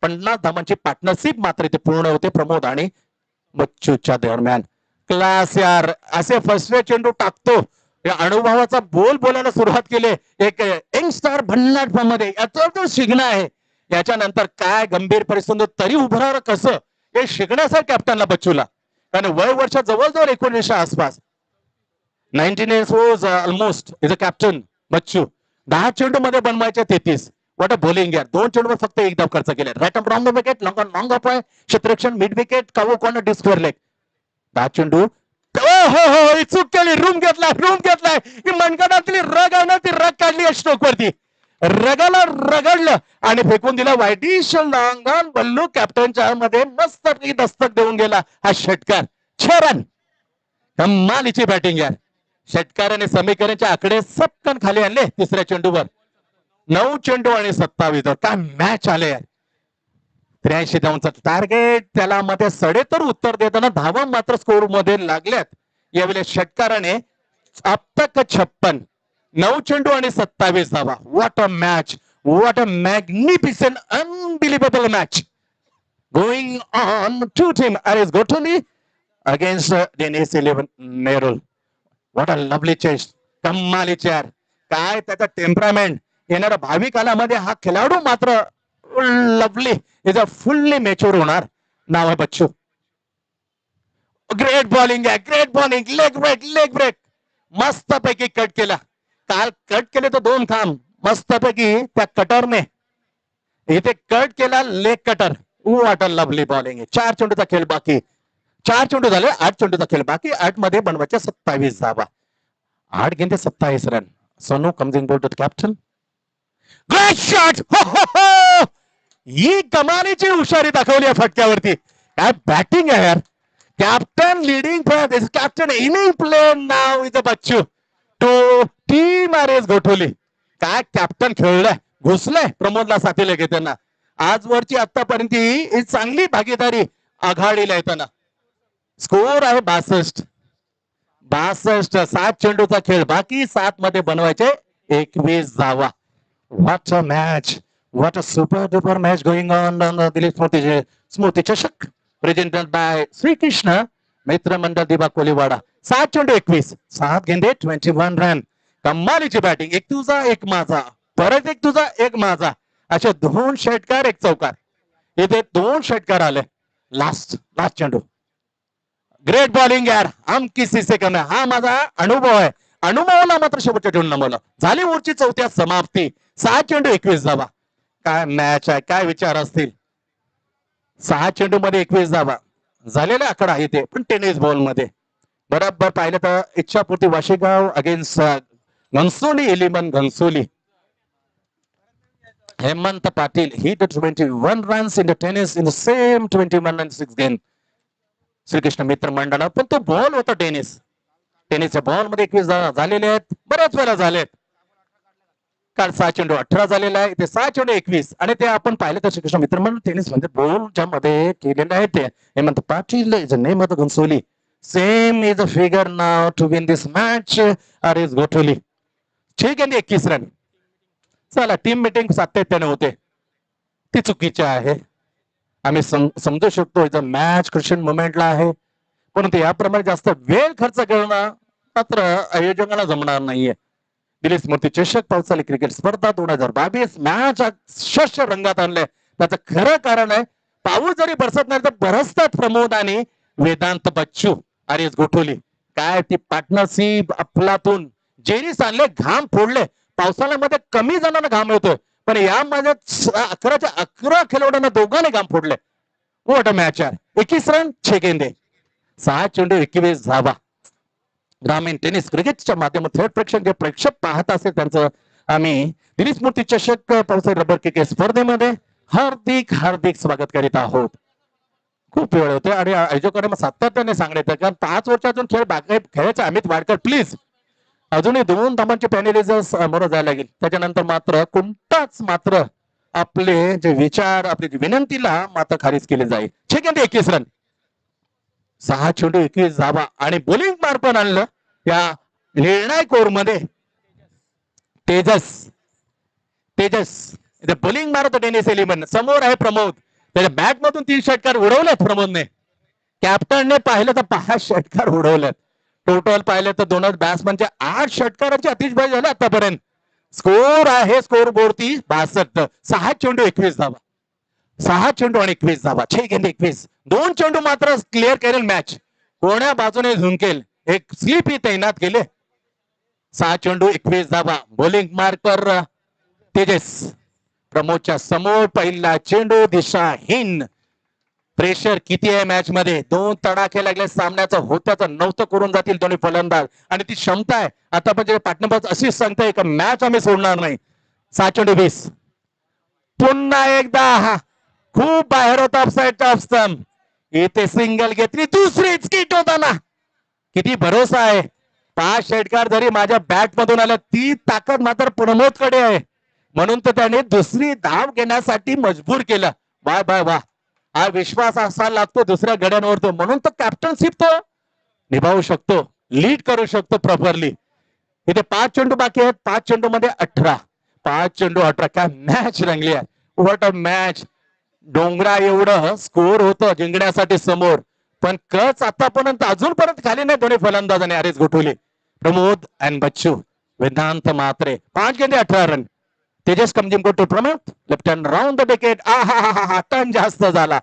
50 धावांची पार्टनरशिप मात्र इथे पूर्ण होते प्रमोद आणि बच्चूच्या दरम्यान. क्लास यार, असे फर्स्ट चेंडू टाकतो. या अनुभवाचा बोल बोलायला सुरुवात केली. एक यंग स्टार भन्नाट फॉर्म मध्ये याचा तो शिकणं आहे. याच्यानंतर काय गंभीर परिस्थिती तरी उभं राहणं कसं, हे शिकण्यासाठी कॅप्टनला बच्चूला. कारण वय वर्ष जवळजवळ 19 आसपास. 19 years was almost is a captain Bachchu. 10 चेंडू मध्ये बनवायचे 33. वॉट अ बॉलिंग यार. 2 चेंडूवर फक्त एक धाव खर्च केले. Right and wrong wicket, long off आहे क्षेत्ररक्षण, मिड विकेट, कावो कॉर्नर, डिस्कवर लेग. 10 चेंडू. हो चूक केली. रूम घेतलाय की मनगटातली रग आहे ना, ती रग काढली स्ट्रोक वरती. रगाला रगडलं आणि फेकून दिला वाईटिश लॉंगॉन. बल्लू कॅप्टनच्या मध्ये मस्त दस्तक देऊन गेला हा षटकार. 6 रन. कमालीची बॅटिंग यार. षटकाराने समीकरणचे आकडे सपकन खाली आणले तिसऱ्या चेंडूवर. 9 चेंडू आणि 27 धावा. काय मॅच आले यार. 83 धावांचं टार्गेट. त्याला मध्ये सडे तर उत्तर देताना धावा मात्र स्कोर मध्ये लागल्यात. यावेळी षटकाराने अब तक 56. 9 चेंडू आणि 27 धावा. What a match, what a magnificent unbelievable match going on. To team R Gotholi against Dennis 11 Nerul. What a lovely chase. कमालीचे यार. काय त्याचा टेम्परामेंट. येणाऱ्या भावी कालामध्ये हा खेळाडू मात्र lovely is a fully mature होणार. नाव आहे बच्चू. ग्रेट बॉलिंग आहे, ग्रेट बॉलिंग. लेग ब्रेक मस्त पैकी कट केला. काल कट केले तर 2 थांब मस्त पैकी त्या कटरने इथे कट केला. Leg cutter. What a lovely bowling आहे. 4 चेंडूचा खेळ बाकी. 4 चेंडू झाले. 8 चेंडूचा खेळ बाकी. 8 मध्ये बनवायचे 27 धावा. 8 गेंदे 27 run. Sonu comes in board to captain. Great shot. ही कमालीची हुशारी दाखवली या फटक्यावरती. काय बॅटिंग आहे यार. Captain leading captain innings play नाव is a Bacchu to team R S Gothavali. काय कॅप्टन खेळलाय, घुसलाय प्रमोदला साथीला घेताना. आजवरची आतापर्यंत ही चांगली भागीदारी आघाडीला येताना. स्कोर आहे 62. 7 चेंडूचा खेळ बाकी. 7 मध्ये बनवायचे 21 धावा. What a match, what a super duper match going on. Dilip Smruti चषक प्रेझेंटेड बाय श्रीकृष्ण मित्रमंडळ दिबा कोलीवाडा. 7 चेंडू 21. 7 गेंदे 21 रन. कमालीची बॅटिंग. एक तुझा एक माझा, परत एक तुझा एक माझा, असे 2 षटकार 1 चौकार. इथे 2 षटकार आले. लास्ट चेंडू. ग्रेट बॉलिंग यार. हम किसी से कम. हा माझा अनुभव आहे. अनुभवाला मात्र शेवटच्या चेंडू नमवलं. झाली ओव्हरची 4थी समाप्ती. 6 चेंडू 21 धावा. काय मॅच आहे, काय विचार असतील. 6 चेंडू मध्ये 21 धावा. झालेला आकडा आहे ते पण टेनिस बॉल मध्ये. बरोबर पाहिलं तर Ichhapurti Washegaon against Ghansoli 11 Ghansoli. Hemant Patil hit 21 runs in the tennis in the same 21 and 6 game. Shrikrishna मित्र मंडळ पण तो बॉल होता टेनिसच्या बॉल मध्ये 21 झालेले आहेत, बऱ्याच वेळा झालेत. काल 6 चेंडू 18 झालेला आहे, ते 6 चेंडू 21 आणि ते आपण पाहिलं तर श्रीकृष्ण मित्र मंडळ टेनिस मध्ये बॉलच्या मध्ये केलेले आहे ते. Hemant Patil is a name of the Ghansoli. Same is a figure now to win this match R is Gotholi. 6 गेंद 21 रन. चला टीम मीटिंग सातत्याने होते ती चुकीची आहे. आम्ही समजू शकतो इथं मॅच क्रिशन मुवमेंटला आहे, परंतु याप्रमाणे जास्त वेळ खर्च करणं मात्र आयोजकांना जमणार नाहीये. दिलीप स्मृती चषक पावसाळी क्रिकेट स्पर्धा 2022 मॅच अक्षरशः रंगात आणले. त्याचं खरं कारण आहे पाऊस जरी बरसत नाही तर बरसतात प्रमोद आणि वेदांत बच्चू आर गोठोली. काय ती पार्टनरशिप अफलातून जेरीस आणले, घाम फोडले. पावसाळ्यामध्ये कमी जणांना घाम येतोय, पण यामध्ये 11च्या 11 खेळाडूंना दोघांनी घाम फोडले. वॉट अ मॅच आहे. 21 रन 6 गेंदे 6 चेंडू 21 धावा. ग्रामीण टेनिस क्रिकेटच्या माध्यमातून थेट प्रेक्षक जे प्रेक्षक पाहत असेल त्यांचं आम्ही दिलीप स्मृती चषक पावसाळी रबर क्रिकेट स्पर्धेमध्ये हार्दिक हार्दिक स्वागत करीत आहोत. खूप वेळ होते आणि आयोजकांना सातत्याने सांगण्यात कारण 5 ओव्हरचा अजून खेळ बाकी खेळायचा. अमित वाडकर प्लीज अजूनही 2 धावांचे पॅनलिझर समोर जायला लागेल. त्याच्यानंतर मात्र कोणताच मात्र आपले जे विचार आपली विनंतीला मात्र खारिज केले जाईल. 6 गेंद 21 रन 6 चेंडू 21 धावा आणि बॉलिंग मार पण आणलं या निर्णायक ओव्हर मध्ये. तेजस बॉलिंग मारत टेनिस 11 समोर आहे प्रमोद. त्याच्या बॅट मधून 3 षटकार उडवलेत प्रमोदने. कॅप्टनने पाहिलं तर 5 षटकार उडवलेत. टोटल पाहिलं तर दोनच बॅट्समनचे 8 षटकारांची अतिशबाजी झाली आतापर्यंत. स्कोर आहे स्कोर बोर्डती 62. 6 चेंडू 21 धावा 6 चेंडू आणि 21 धावा 6 गेंद 21. 2 चेंडू मात्र क्लिअर करेल मॅच. कोण्या बाजूने झुंकेल एक स्लिप ही तैनात केले. 6 चेंडू 21 धावा. बॉलिंग मार्कर तेजस प्रमोदच्या समोर. पहिला चेंडू दिशाहीन. प्रेशर किती आहे मॅच मध्ये. 2 तडाखे लागले सामन्याचं होत्याचं नव्हतं करून जातील दोन्ही फलंदाज आणि ती क्षमता आहे. आता म्हणजे पार्टनर अशीच सांगताय का मॅच आम्ही सोडणार नाही. 6 चेंडू 20. पुन्हा एकदा खूप बाहेर होता ऑफसाईडचा ऑफ स्टंप. इथे सिंगल घेतली दुसरीच किट होताना. किती भरोसा आहे. 5 षटकार जरी माझ्या बॅट मधून आल्या ती ताकद मात्र प्रमोदकडे आहे, म्हणून तर त्याने दुसरी धाव घेण्यासाठी मजबूर केलं. वाह वाह वाह. हा विश्वास असा लागतो दुसऱ्या गड्यांवर तो, म्हणून तो कॅप्टनशिप तो निभावू शकतो, लीड करू शकतो प्रॉपरली. इथे 5 चेंडू बाकी आहेत. 5 चेंडू मध्ये 18. 5 चेंडू 18. काय मॅच रंगली आहे. What a match. डोंगरा एवढं स्कोर होतं जिंकण्यासाठी समोर, पण कच आतापर्यंत अजूनपर्यंत खाली नाही दोन्ही फलंदाजांनी. RS Gothavale Pramod and Bacchu. वेदांत मात्रे 5 गेंदे 18 रन. तेजस कमजिम go to Pramod left hand round the wicket. हा टर्न जास्त झाला.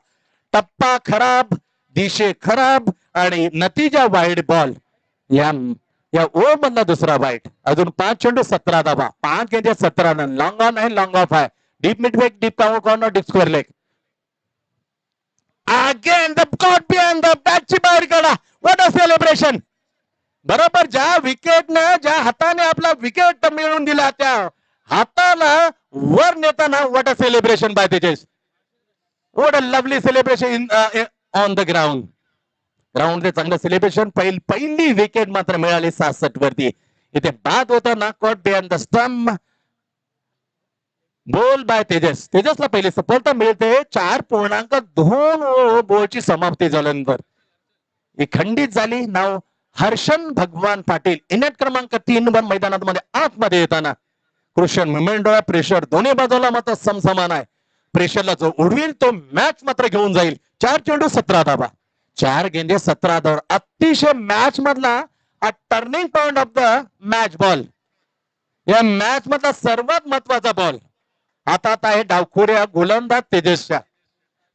टप्पा खराब, दिशे खराब आणि नतीजा वाईड बॉल. या ओव्हर मधला दुसरा वाईट. अजून 5 चेंडू 17 धावा. 5 गेंदे 17 रन. लॉंग ऑन आहे लॉंग ऑफ आहे. Deep mid wicket deep corner deep square leg. Again the caught behind the बॅटची बाहेर काढा. What a celebration. बरोबर ज्या विकेटने ज्या हाताने आपला विकेट मिळवून दिला त्या हाताला वर नेताना what a celebration by Tejas. What a lovely celebration in on the ground. Ground चांगलं सेलिब्रेशन. पहिली विकेट मात्र मिळाली 66 वरती. इथे बाद होताना caught behind the stump. Ball by Tejas. तेजसला पहिली सफलता मिळते. 4.2 बोलची समाप्ती झाल्यानंतर ही खंडित झाली. नाव हर्षन भगवान पाटील. इनेट क्रमांक 3 वर मैदानामध्ये आतमध्ये येताना क्रुशियल मुवमेंट. प्रेशर दोन्ही बाजूला मात्र समसमान आहे. प्रेशरला जो उडवील तो मॅच मात्र घेऊन जाईल. 4 चेंडू 17 धावा 4 गेंदे 17 धावा. अतिशय मॅच मधला turning point of the match ball. या मॅच मधला सर्वात महत्वाचा बॉल हातात आहे डावखोऱ्या गोलंदाज तेजसच्या.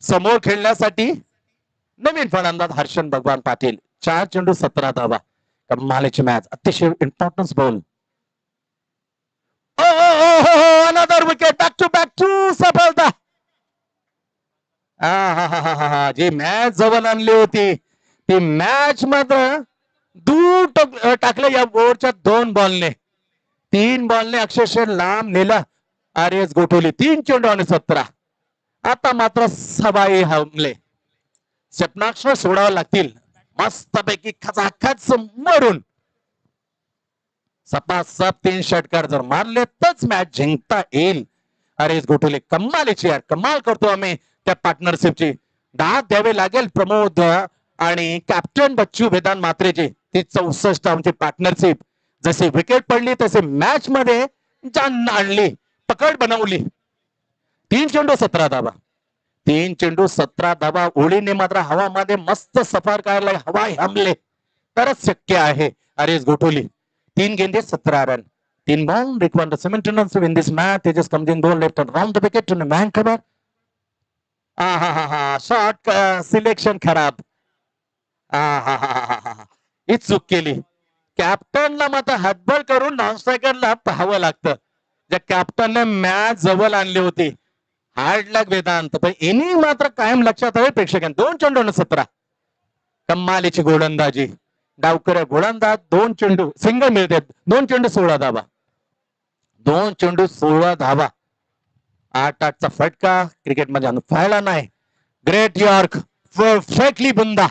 समोर खेळण्यासाठी नवीन फलंदाज हर्षन भगवान पाटील. 4 चेंडू 17 धावा. कमालीची मॅच. अतिशय importance ball. Another wicket. Back to सफलता. जी मॅच जवळ आणली होती ती मॅच मात्र दूर टाकले या ओव्हरच्या 2 बॉलने. तीन बॉलने अक्षरशः लांब नेला आर.एस. गोठवली. 3 चेंडू आणि 17. आता मात्र सबाई हमले क्षेपणास्त्र सोडावं लागतील. मस्तपैकी खचाखच मरून सपासप 3 षटकार जर मारले तरच मॅच जिंकता येईल. आर.एस. गोठवले कमालीची यार, कमाल करतो आम्ही त्या पार्टनरशिपची. दाद द्यावे लागेल प्रमोद आणि कॅप्टन बच्चू वेदांत मात्रेची. ती 64 आमची पार्टनरशिप. जशी विकेट पडली तसे मॅच मध्ये जान आणली, पकड बनवली. 3 चेंडू 17 धावा. 3 चेंडू 17 धावा. ओळीने मात्र हवामध्ये मस्त सफर करायला हवाई हमले तरच शक्य आहे. आर.एस. गोठवली 3 गेंदे 17 run. 3 ball required the maintenance to win this match. They just comes in goal left and round the wicket to the man cover. Short selection खराब. ही चूक केली. कॅप्टनला मात्र हातबल करून नॉन स्ट्रायकरला पाहावं लागतं. ज्या कॅप्टनने मॅच जवळ आणली होती. हार्ड लक वेदांत. पण इनिंग मात्र कायम लक्षात हवे प्रेक्षकांना. 2 चेंडू 17. कमालीची गोलंदाजी. डावकर गोलंदाज 2 चेंडू सिंगल मिळतात. 2 चेंडू 16 धावा. 2 चेंडू 16 धावा. 8-8चा फटका क्रिकेटमध्ये पाहायला नाही. ग्रेट यॉर्क परफेक्टली बुंदा.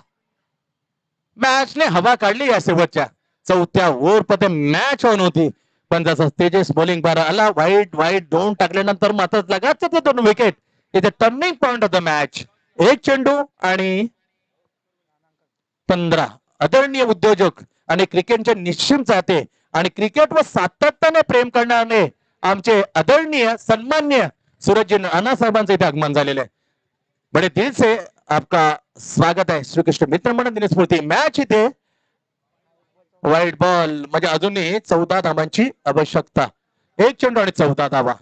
मॅचने हवा काढली या शेवटच्या 4थ्या ओव्हरमध्ये मॅच ऑन होती. पण जसं तेजस बॉलिंग बारा आला, वाईट दोन टाकल्यानंतर मात्र लगाच 2 विकेट. इथे turning point of the match. 1 चेंडू आणि 15. आदरणीय उद्योजक आणि क्रिकेटचे निश्चित जाते आणि क्रिकेटवर सातत्याने प्रेम करणारे आमचे आदरणीय सन्मान्य सूरजजी नाना साहेबांचे इथे आगमन झालेले आहे. बडे दिल से आपका स्वागत आहे. श्रीकृष्ण मित्र मंडळ दिनी स्फूर्ती. मॅच इथे वाईट बॉल म्हणजे अजूनही 14 धावांची आवश्यकता. 1 चेंडू आणि 14 धावा.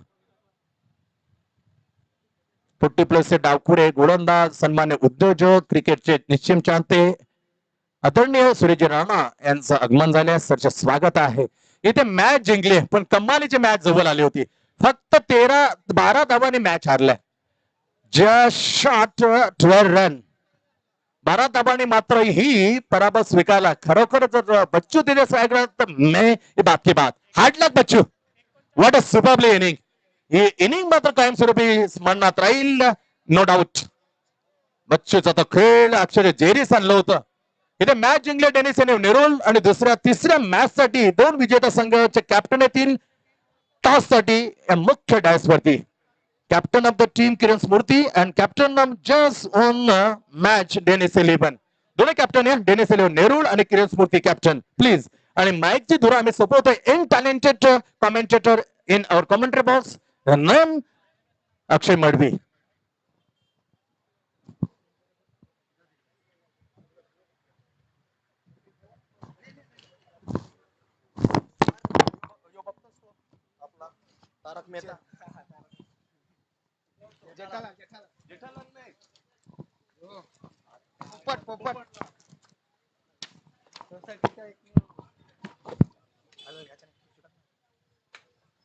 40+ डावखुरे गोलंदाज सन्मान्य उद्योजक क्रिकेटचे निश्चित चाहते आदरणीय सूर्यजी राणा यांचं आगमन झाल्यास सरचे स्वागत आहे. इथे मॅच जिंकली पण कमालीची मॅच जवळ आली होती. फक्त 12 धावांनी मॅच हारल्या. Just short 12 run. 12 धावांनी मात्र ही पराभव स्वीकारला. खरोखर जर बच्चू तिथे सांगितलं तर मैं ये बात की बात. Hard luck Bachchu. What a superbly inning. He inning मात्र कायमस्वरूपी स्मरणात राहील. No doubt. बच्चूचा तो खेळ अक्षर जेरीस आणलं होतं. इथे मॅच जिंकले डेनिस नेरुल आणि तिसऱ्या मॅच साठी 2 विजेता संघाचे कॅप्टन येतील टॉस साठी मुख्य डॅश वरती. Captain of the team Kiran Smruti and captain of just on match Dennis 11. दोन्ही कॅप्टन आहे डेनिस 11 नेरुल आणि किरण स्मूर्ती कॅप्टन प्लीज. आणि माईकची धुरा आम्ही सोपवतोय. In talented commentator in our commentary box name Akshay Madvi. Tarak Mehta. Jethalal नाही. पोपट.